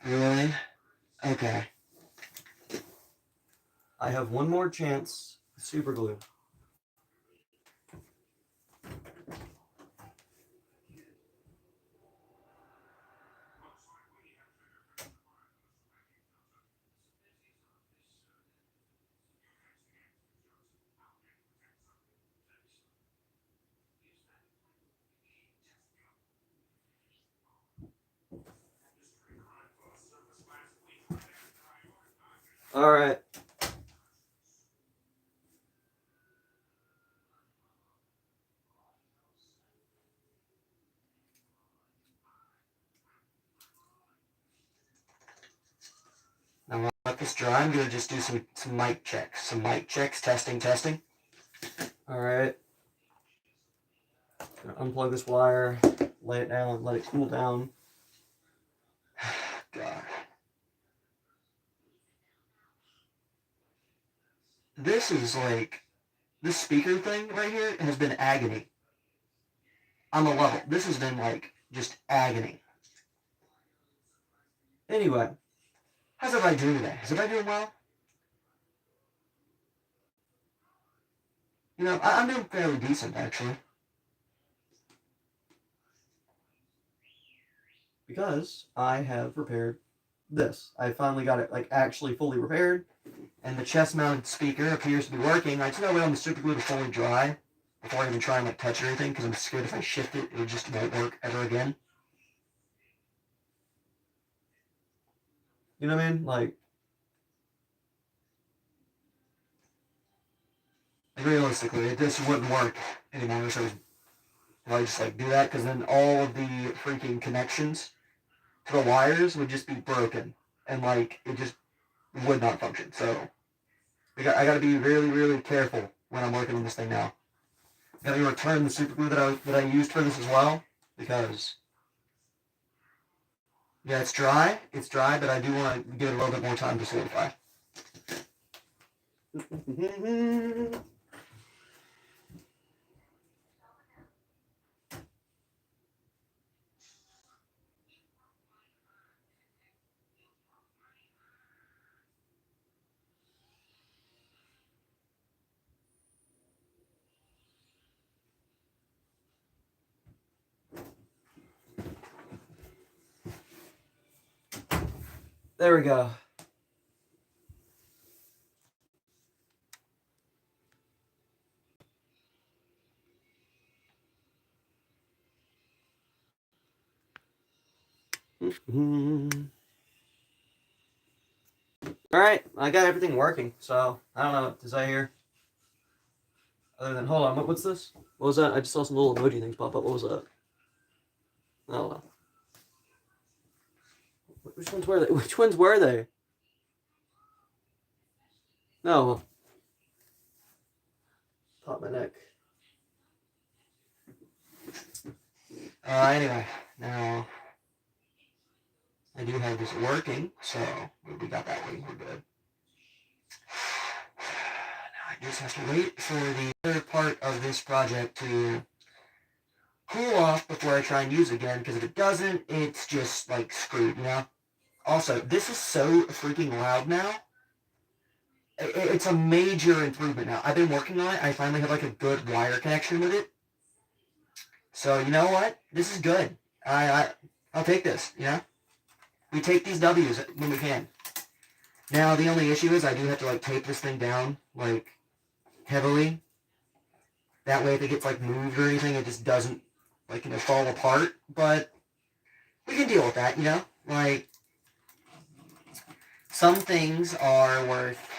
Really? Okay. I have one more chance. Super glue. Alright. Now I'm gonna let this dry. I'm gonna just do some mic checks. Some mic checks, testing. Alright. Gonna unplug this wire, lay it down, let it cool down. God. This is like, this speaker thing right here has been agony. On the level. This has been like, just agony. Anyway, how's everybody doing today? Is everybody doing well? You know, I'm doing fairly decent, actually. Because I have repaired this. I finally got it, like, actually fully repaired. And the chest-mounted speaker appears to be working. I just gotta wait on the super glue to fully dry before I even try and, like, touch or anything, because I'm scared if I shift it, it just won't work ever again. You know what I mean? Like realistically, it just wouldn't work anymore. So I just like do that, because then all of the freaking connections to the wires would just be broken, and like it just would not function. So I got to be really, really careful when I'm working on this thing now. I got to return the super glue that I used for this as well, because yeah, it's dry, but I do want to give it a little bit more time to solidify. There we go. Alright, I got everything working, so I don't know what to say here. Other than, hold on, what's this? What was that? I just saw some little emoji things pop up. What was that? I don't know. Which ones were they? Which ones were they? No. Pop my neck. Anyway, now I do have this working, so we got that working. We're good. Now I just have to wait for the other part of this project to cool off before I try and use it again, because if it doesn't, it's just like screwed, you know? Also, this is so freaking loud now. It's a major improvement now. I've been working on it. I finally have like a good wire connection with it. So you know what? This is good. I'll take this, you know? We take these W's when we can. Now the only issue is I do have to like tape this thing down like heavily. That way if it gets like moved or anything, it just doesn't like, you know, fall apart. But we can deal with that, you know? Like some things are worth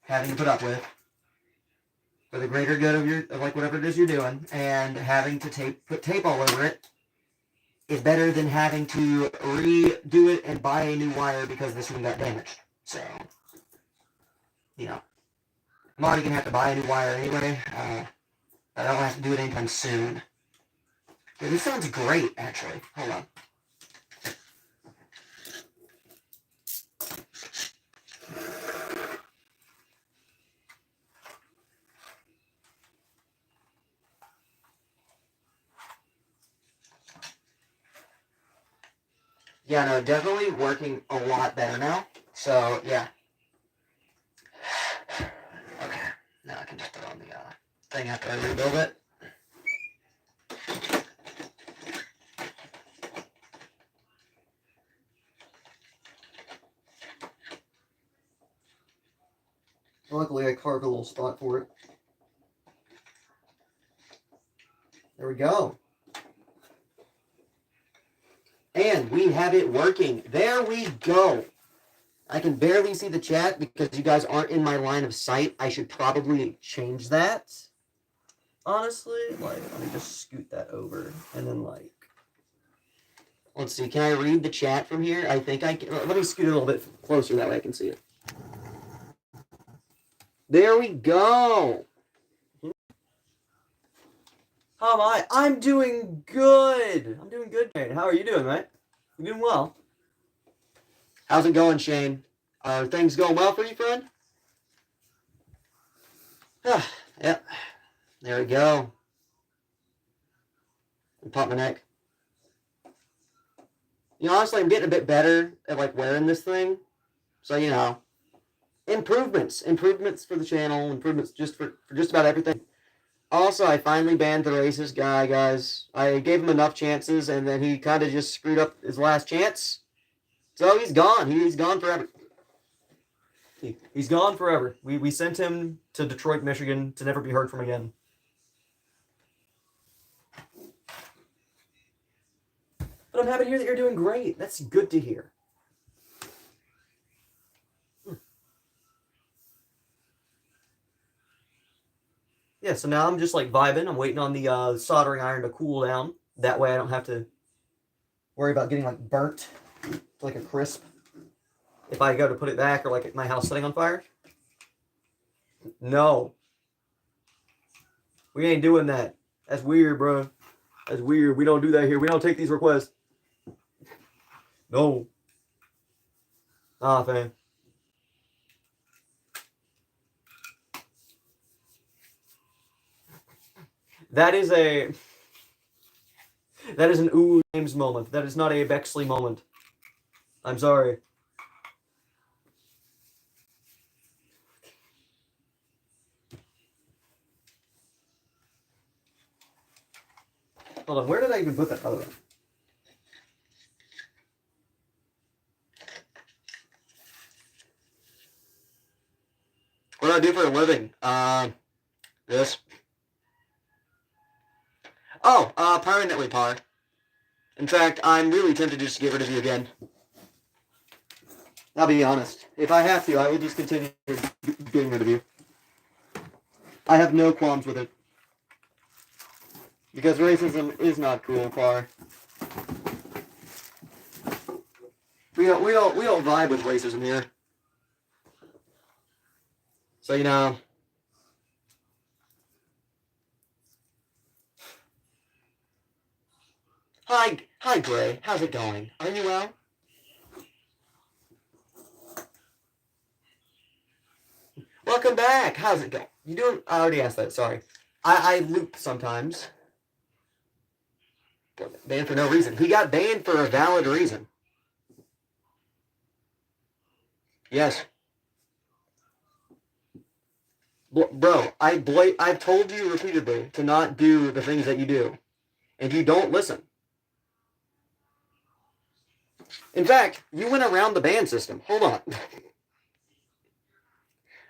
having to put up with for the greater good of like whatever it is you're doing, and having to put tape all over it is better than having to redo it and buy a new wire because this one got damaged. So, you know, I'm already gonna have to buy a new wire anyway. I don't have to do it anytime soon. Yeah, this sounds great, actually. Hold on. Yeah, no, definitely working a lot better now. So, yeah. Okay, now I can just put on the thing after I rebuild it. Luckily, I carved a little spot for it. There we go. And we have it working. There we go. I can barely see the chat because you guys aren't in my line of sight. I should probably change that. Honestly, like, let me just scoot that over. And then, like, let's see. Can I read the chat from here? I think I can. Let me scoot it a little bit closer. That way I can see it. There we go. How am I? I'm doing good. I'm doing good, Shane. How are you doing, mate? You doing well? How's it going, Shane? Are things going well for you, friend? Yep. There we go. Pop my neck. You know, honestly, I'm getting a bit better at like wearing this thing. So, you know, improvements for the channel, improvements just for just about everything. Also, I finally banned the racist guy, guys. I gave him enough chances, and then he kind of just screwed up his last chance. So he's gone. He's gone forever. He's gone forever. We sent him to Detroit, Michigan, to never be heard from again. But I'm happy to hear that you're doing great. That's good to hear. Yeah, so now I'm just like vibing. I'm waiting on the soldering iron to cool down. That way I don't have to worry about getting like burnt to like a crisp if I go to put it back or like my house setting on fire. No. We ain't doing that. That's weird, bro. That's weird. We don't do that here. We don't take these requests. No. Nah, fam. That is an Ooh James moment. That is not a Bexley moment. I'm sorry. Hold on, where did I even put that other one? What do I do for a living? This. Oh, permanently par. In fact, I'm really tempted to just get rid of you again. I'll be honest. If I have to, I will just continue getting rid of you. I have no qualms with it. Because racism is not cool, par. We don't vibe with racism here. So you know. Hi, Gray. How's it going? Are you well? Welcome back. How's it going? You doing? I already asked that. Sorry. I loop sometimes. Banned for no reason. He got banned for a valid reason. Yes. Bro, I've told you repeatedly to not do the things that you do, and you don't listen. In fact, you went around the ban system. Hold on.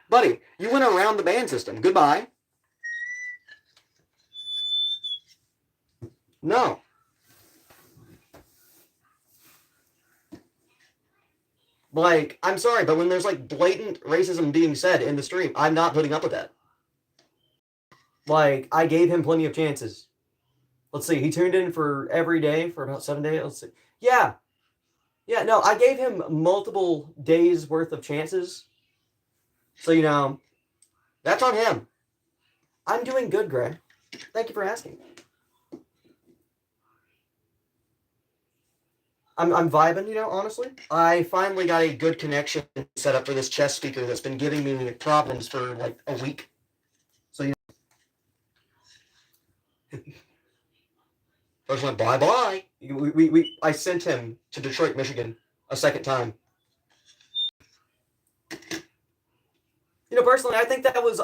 Buddy, you went around the ban system. Goodbye. No. Like, I'm sorry, but when there's like blatant racism being said in the stream, I'm not putting up with that. Like, I gave him plenty of chances. Let's see, he tuned in for every day for about 7 days. Let's see. Yeah. Yeah, no, I gave him multiple days worth of chances. So, you know, that's on him. I'm doing good, Gray. Thank you for asking. I'm vibing, you know, honestly. I finally got a good connection set up for this chest speaker that's been giving me problems for like a week. So, you know. First went bye-bye. I sent him to Detroit, Michigan a second time. You know, personally, I think that was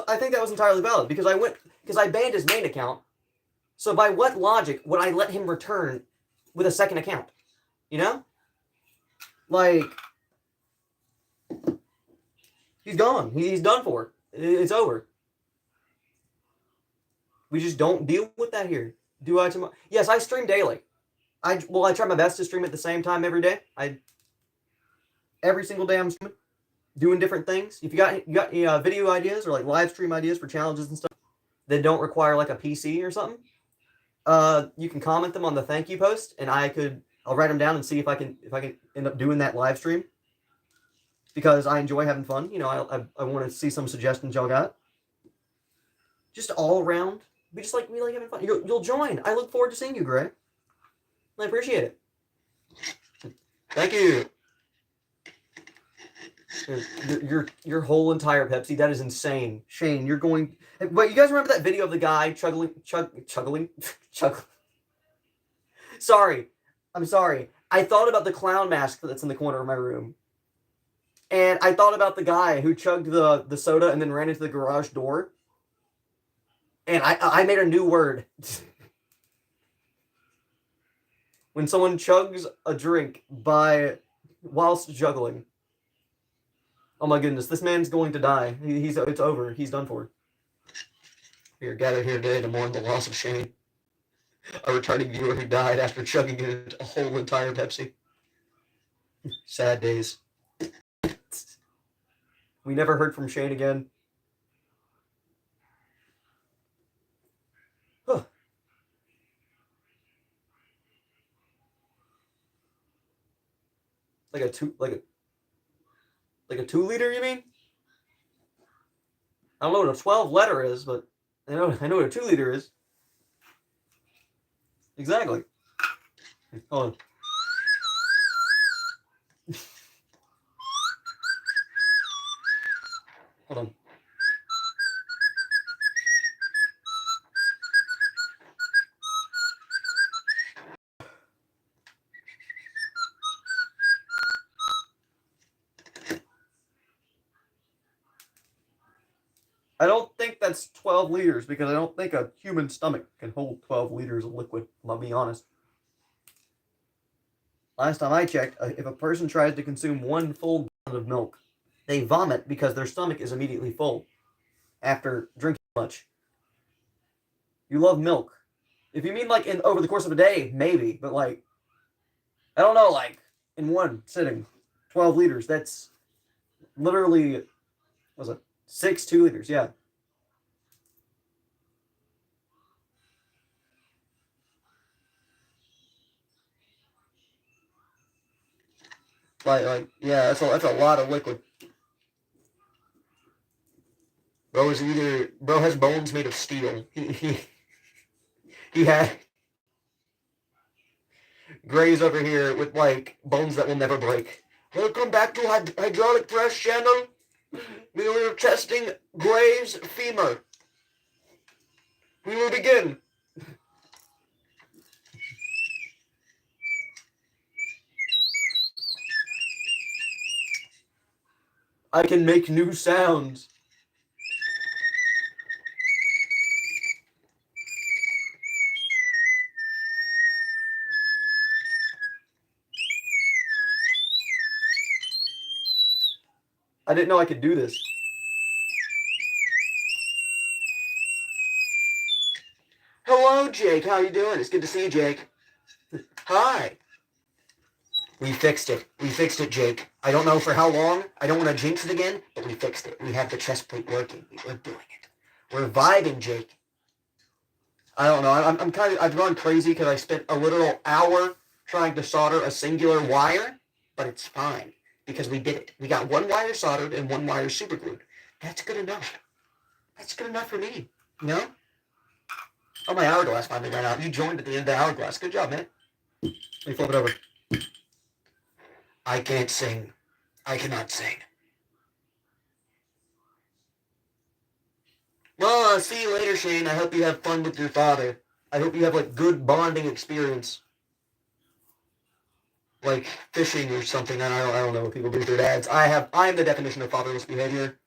entirely valid because I banned his main account. So by what logic would I let him return with a second account? You know? Like, he's gone. He's done for. It's over. We just don't deal with that here. Do I tomorrow? Yes, I stream daily. I try my best to stream at the same time every day. Every single day I'm streaming, doing different things. If you got video ideas or like live stream ideas for challenges and stuff that don't require like a PC or something, you can comment them on the thank you post, and I'll write them down and see if I can end up doing that live stream because I enjoy having fun. You know, I want to see some suggestions y'all got. Just all around, we like having fun. You'll join. I look forward to seeing you, Gray. I appreciate it. Thank you. Your whole entire Pepsi, that is insane. Shane, you're going. But you guys remember that video of the guy chuggling? Sorry. I'm sorry. I thought about the clown mask that's in the corner of my room. And I thought about the guy who chugged the soda and then ran into the garage door. And I made a new word. When someone chugs a drink whilst juggling. Oh my goodness, this man's going to die. It's over. He's done for. We are gathered here today to mourn the loss of Shane, a returning viewer who died after chugging in a whole entire Pepsi. Sad days. We never heard from Shane again. Huh. Like a 2 liter, you mean? I don't know what a 12 letter is, but I know what a 2 liter is. Exactly. Hold on. Hold on. I don't think that's 12 liters because I don't think a human stomach can hold 12 liters of liquid. I'll be honest. Last time I checked, if a person tries to consume 1 full gallon of milk, they vomit because their stomach is immediately full after drinking much. You love milk. If you mean like over the course of a day, maybe, but like, I don't know, like in one sitting, 12 liters. That's literally, what was it 6 2 liters? Yeah. Yeah, that's a lot of liquid. Bro has bones made of steel. He had Gray's over here with like bones that will never break. Welcome back to hydraulic press channel. We were testing Gray's femur. We will begin. I can make new sounds. I didn't know I could do this. Hello, Jake. How you doing? It's good to see you, Jake. Hi. We fixed it. We fixed it, Jake. I don't know for how long. I don't want to jinx it again, but we fixed it. We have the chest plate working. We're doing it. We're vibing, Jake. I don't know. I've gone crazy because I spent a literal hour trying to solder a singular wire, but it's fine because we did it. We got 1 wire soldered and 1 wire super glued. That's good enough. That's good enough for me. You know? Oh, my hourglass finally ran out. You joined at the end of the hourglass. Good job, man. Let me flip it over. I can't sing. I cannot sing. Well, I'll see you later, Shane. I hope you have fun with your father. I hope you have, like, good bonding experience. Like, fishing or something. I don't know what people do with their dads. I am the definition of fatherless behavior.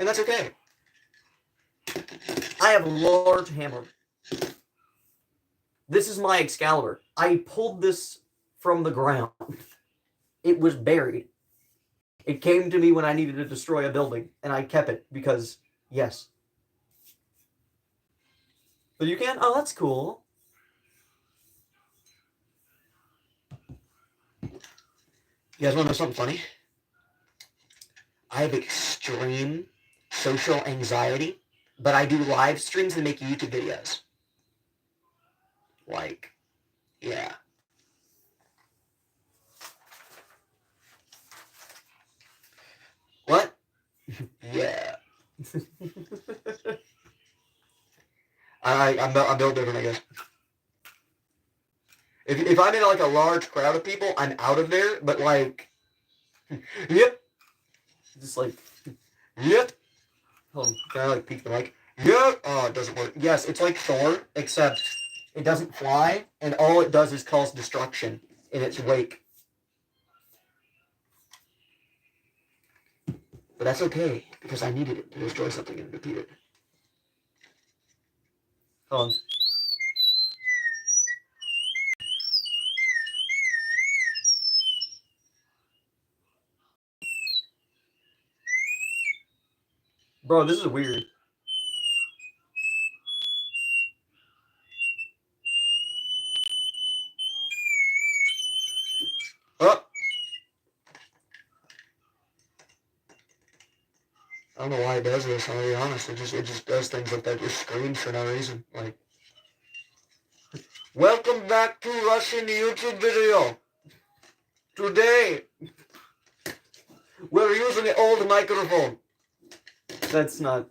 And that's okay. I have a large hammer. This is my Excalibur. I pulled this from the ground. It was buried. It came to me when I needed to destroy a building, and I kept it because, yes. But you can? Oh, that's cool. You guys want to know something funny? I have extreme social anxiety, but I do live streams and make YouTube videos. Like, yeah. What? Yeah. I'm built different, I guess. If I'm in like a large crowd of people, I'm out of there. But like, yep, just like, yep. Hold on, can I like peek the mic? Yep. Oh, it doesn't work. Yes, it's like Thor, except it doesn't fly, and all it does is cause destruction in its wake. But that's okay because I needed it to destroy something and repeat it. Hold on. Bro, this is weird. Oh. I don't know why it does this, I'll be honest. It just does things like that. Just screams for no reason. Like, welcome back to Russian YouTube video. Today, we're using an old microphone. That's not...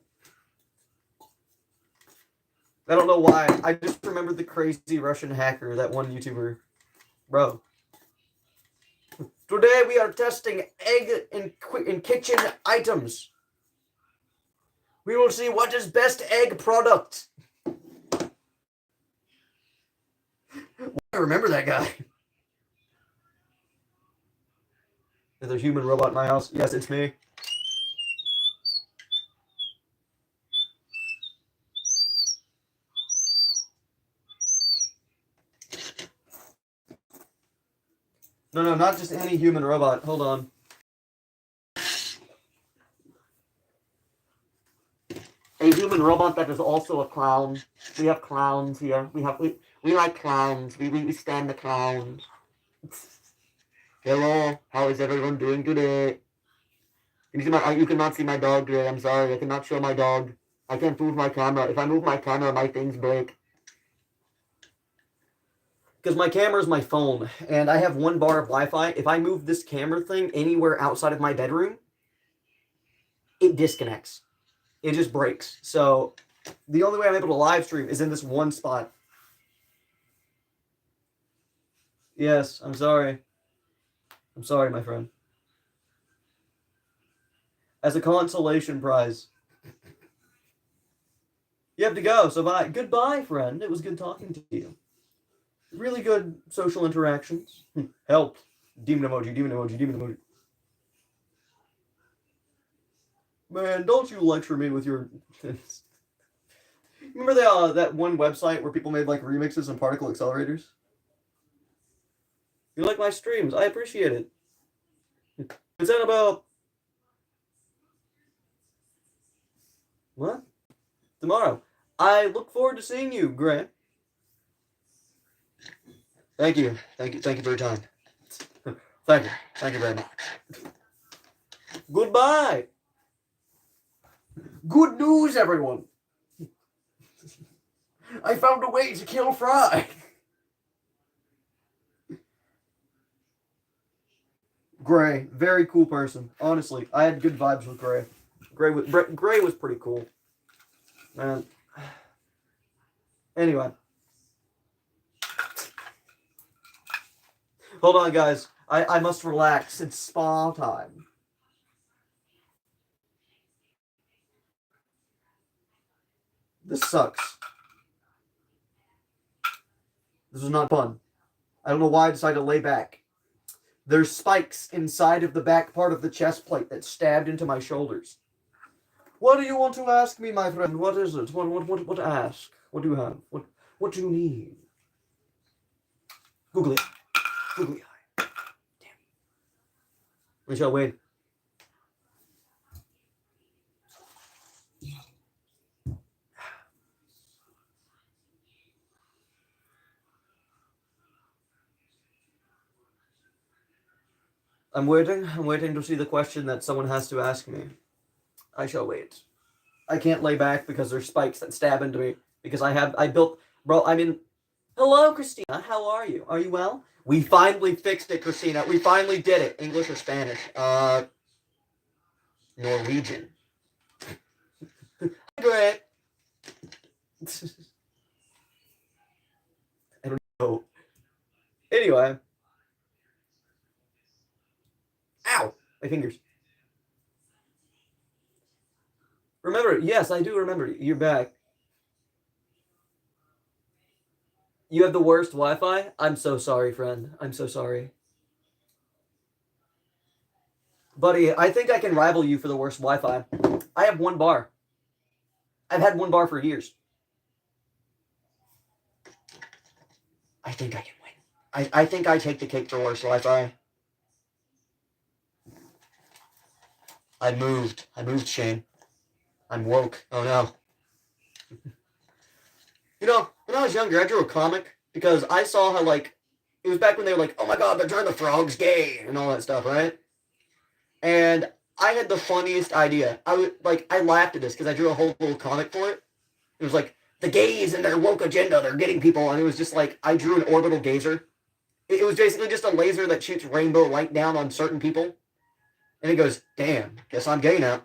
I don't know why. I just remembered the crazy Russian hacker, that one YouTuber. Bro. Today we are testing egg in kitchen items. We will see what is best egg product. I remember that guy. Is there a human robot in my house? Yes, it's me. No, not just any human robot. Hold on. A human robot that is also a clown. We have clowns here. We like clowns. We stand the clowns. Hello, how is everyone doing today? You cannot see my dog today. I'm sorry. I cannot show my dog. I can't move my camera. If I move my camera, my things break. Because my camera is my phone, and I have 1 bar of Wi-Fi. If I move this camera thing anywhere outside of my bedroom, it disconnects. It just breaks. So the only way I'm able to live stream is in this one spot. Yes, I'm sorry. I'm sorry, my friend. As a consolation prize. You have to go, so bye. Goodbye, friend. It was good talking to you. Really good social interactions. Help. Demon emoji, demon emoji, demon emoji. Man, don't you lecture me with your... Remember that one website where people made like remixes and particle accelerators? You like my streams. I appreciate it. Is that about... What? Tomorrow. I look forward to seeing you, Grant. Thank you. Thank you for your time. Thank you. Thank you very much. Goodbye. Good news, everyone. I found a way to kill Fry. Gray, very cool person. Honestly, I had good vibes with Gray. Gray was pretty cool. Man. Anyway. Hold on, guys. I must relax. It's spa time. This sucks. This was not fun. I don't know why I decided to lay back. There's spikes inside of the back part of the chest plate that stabbed into my shoulders. What do you want to ask me, my friend? What is it? What to ask? What do you have? What do you need? Googly eye. Googly eye. Damn. We shall wait. I'm waiting to see the question that someone has to ask me. I shall wait. I can't lay back because there's spikes that stab into me. Because hello, Christina. How are you? Are you well? We finally fixed it, Christina. We finally did it. English or Spanish? Norwegian. Great. I don't know. Anyway. Ow! My fingers. Remember, yes, I do remember. You're back. You have the worst Wi-Fi? I'm so sorry, friend. I'm so sorry. Buddy, I think I can rival you for the worst Wi-Fi. I have 1 bar. I've had 1 bar for years. think I can win. I think I take the cake for worst Wi-Fi. I moved. Shane. I'm woke. Oh no. You know, when I was younger, I drew a comic because I saw how, like, it was back when they were like, oh my god, they're turning the frogs gay and all that stuff, right? And I had the funniest idea. I laughed at this because I drew a whole little comic for it. It was like, the gays and their woke agenda, they're getting people. And it was just like, I drew an orbital gazer. It was basically just a laser that shoots rainbow light down on certain people. And it goes, damn, guess I'm gay now.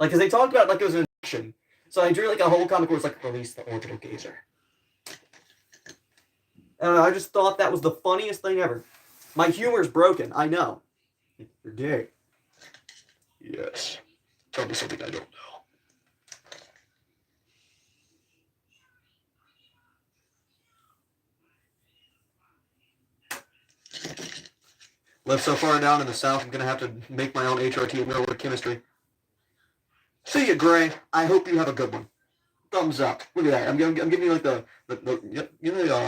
Like, because they talked about it like it was an action. So I drew like a whole comic where it was like, release the orbital gazer. I just thought that was the funniest thing ever. My humor's broken, I know. You're gay. Yes. Tell me something I don't know. Live so far down in the south, I'm going to have to make my own HRT in railroad chemistry. See you, Gray. I hope you have a good one. Thumbs up. Look at that. I'm giving you like the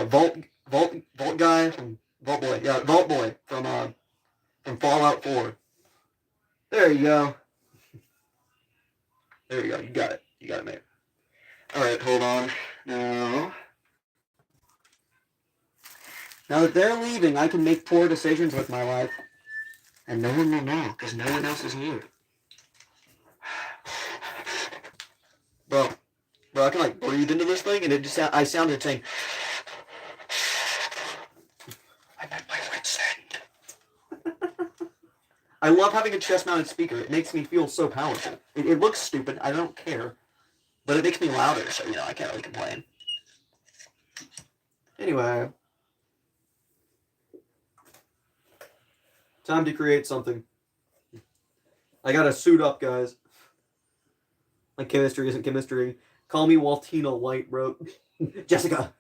Vault guy from Vault Boy. Yeah, Vault Boy from Fallout 4. There you go. There you go. You got it, mate. All right, hold on. Now that they're leaving, I can make poor decisions with my life. And no one will know, because no one else is here. Bro, I can like breathe into this thing, and I sounded saying, I'm at my wit's end. I love having a chest-mounted speaker. It makes me feel so powerful. It looks stupid. I don't care. But it makes me louder, so, I can't really complain. Anyway. Time to create something. I gotta suit up, guys. Like chemistry isn't chemistry. Call me Waltina White, bro. Jessica,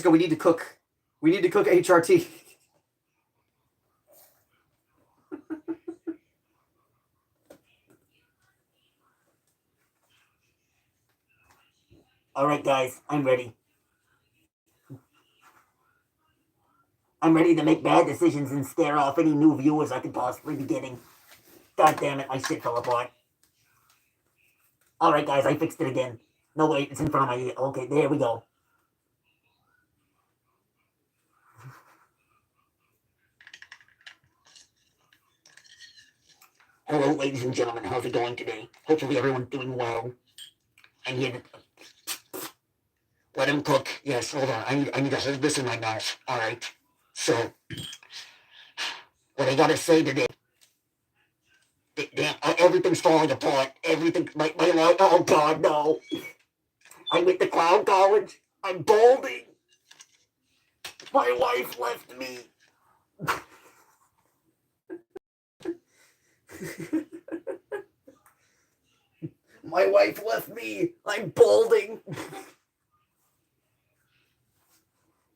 we need to cook. We need to cook HRT. Alright, guys, I'm ready. I'm ready to make bad decisions and scare off any new viewers I could possibly be getting. God damn it, my shit fell apart. Alright, guys, I fixed it again. No, wait, it's in front of my ear. Okay, there we go. Hello, ladies and gentlemen. How's it going today? Hopefully everyone's doing well. I need to... Let him cook. Yes, hold on. I need to hold this in my mouth. Alright. So, what I gotta say today... Damn, everything's falling apart. Everything... My life... Oh, God, no. I went to clown college. I'm balding. My wife left me. My wife left me. I'm balding.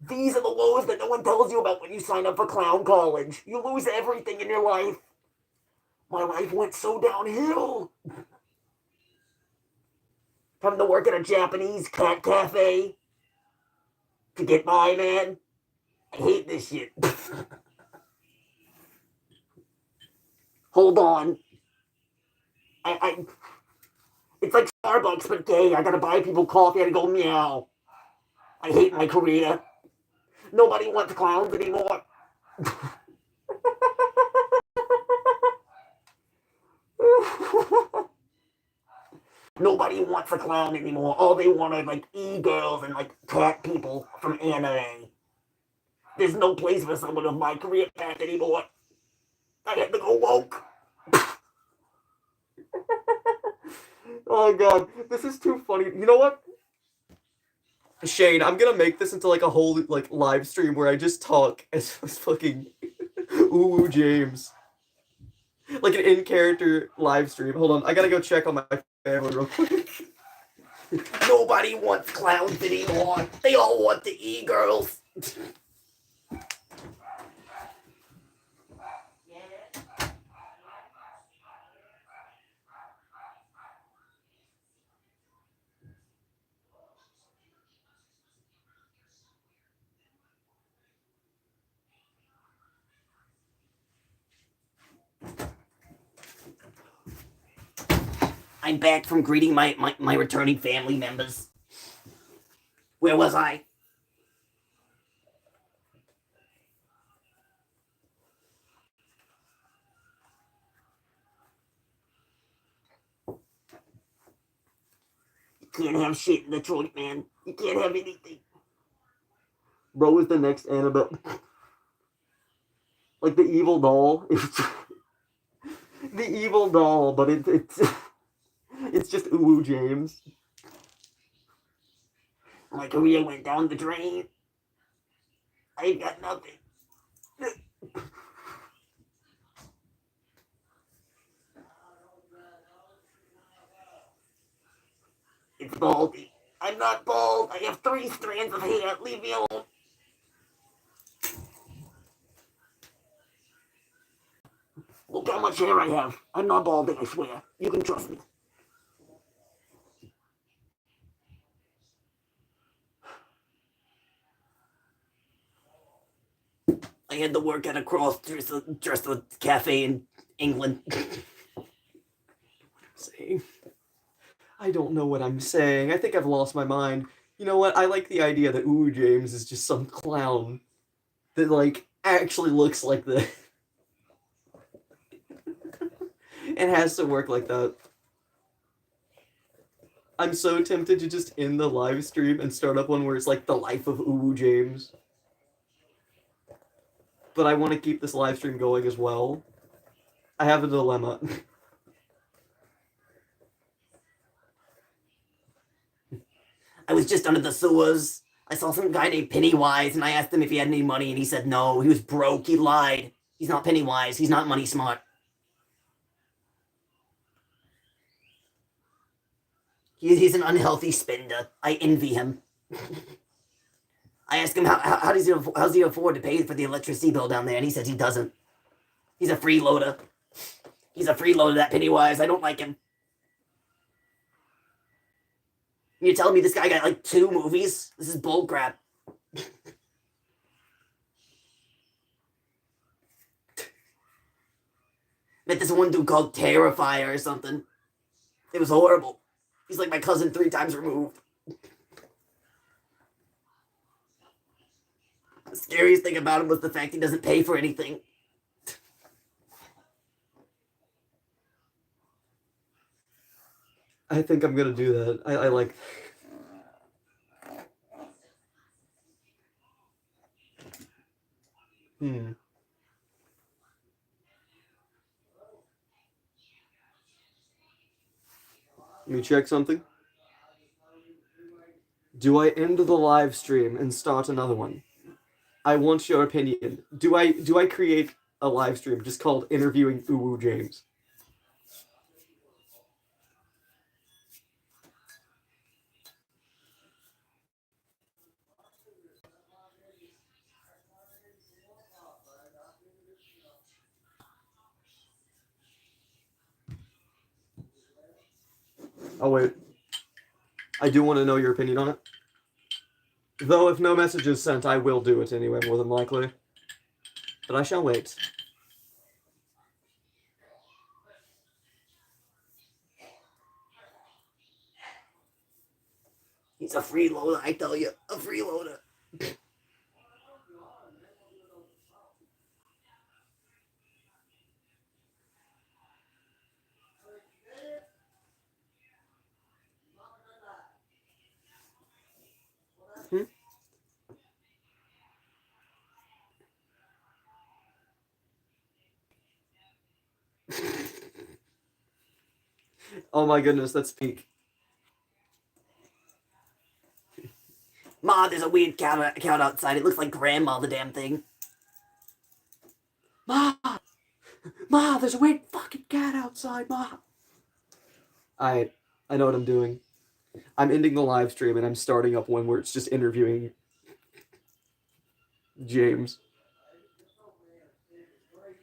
These are the woes that no one tells you about when you sign up for clown college. You lose everything in your life. My life went so downhill. Having to work at a Japanese cat cafe to get by, man. I hate this shit. Hold on. It's like Starbucks, but gay. I gotta buy people coffee and go meow. I hate my career. Nobody wants clowns anymore. Nobody wants a clown anymore. All they want are like e-girls and like cat people from anime. There's no place for someone of my career path anymore. I have to go woke. Oh god, this is too funny. You know what? Shane, I'm gonna make this into like a whole like live stream where I just talk as fucking Ooh James. Like an in-character live stream. Hold on, I gotta go check on my family real quick. Nobody wants clowns anymore. They all want the e-girls. I'm back from greeting my returning family members. Where was I? You can't have shit in Detroit, man. You can't have anything. Bro is the next Annabelle. Like the evil doll. The evil doll, but it's just Uwu James. My career went down the drain. I got nothing. It's baldy. I'm not bald. I have 3 strands of hair. Leave me alone. Look how much hair I have. I'm not balding, I swear. You can trust me. I had to work at a cross-dresser cafe in England. Saying. I don't know what I'm saying. I think I've lost my mind. You know what? I like the idea that Uwu James is just some clown that, like, actually looks like this. And has to work like that. I'm so tempted to just end the live stream and start up one where it's like the life of Uwu James. But I want to keep this live stream going as well. I have a dilemma. I was just under the sewers. I saw some guy named Pennywise, and I asked him if he had any money, and he said no. He was broke. He lied. He's not Pennywise. He's not money smart. He's an unhealthy spender. I envy him. I asked him how does he afford to pay for the electricity bill down there, and he says he doesn't. He's a freeloader. He's a freeloader, that Pennywise. I don't like him. You're telling me this guy got like 2 movies? This is bullcrap. Met this one dude called Terrifier or something. It was horrible. He's like my cousin 3 times removed. The scariest thing about him was the fact he doesn't pay for anything. I think I'm gonna do that. I like. Let me check something. Do I end the live stream and start another one? I want your opinion. Do I create a live stream just called Interviewing Uwu James? Oh wait. I do want to know your opinion on it. Though if no message is sent, I will do it anyway, more than likely. But I shall wait. He's a freeloader, I tell you. A freeloader. Oh my goodness, that's peak. Ma, there's a weird cat outside. It looks like Grandma, the damn thing. Ma! There's a weird fucking cat outside, Ma! I know what I'm doing. I'm ending the live stream and I'm starting up one where it's just interviewing James.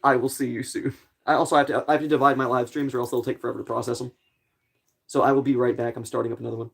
I will see you soon. I also have to divide my live streams or else it'll take forever to process them. So I will be right back. I'm starting up another one.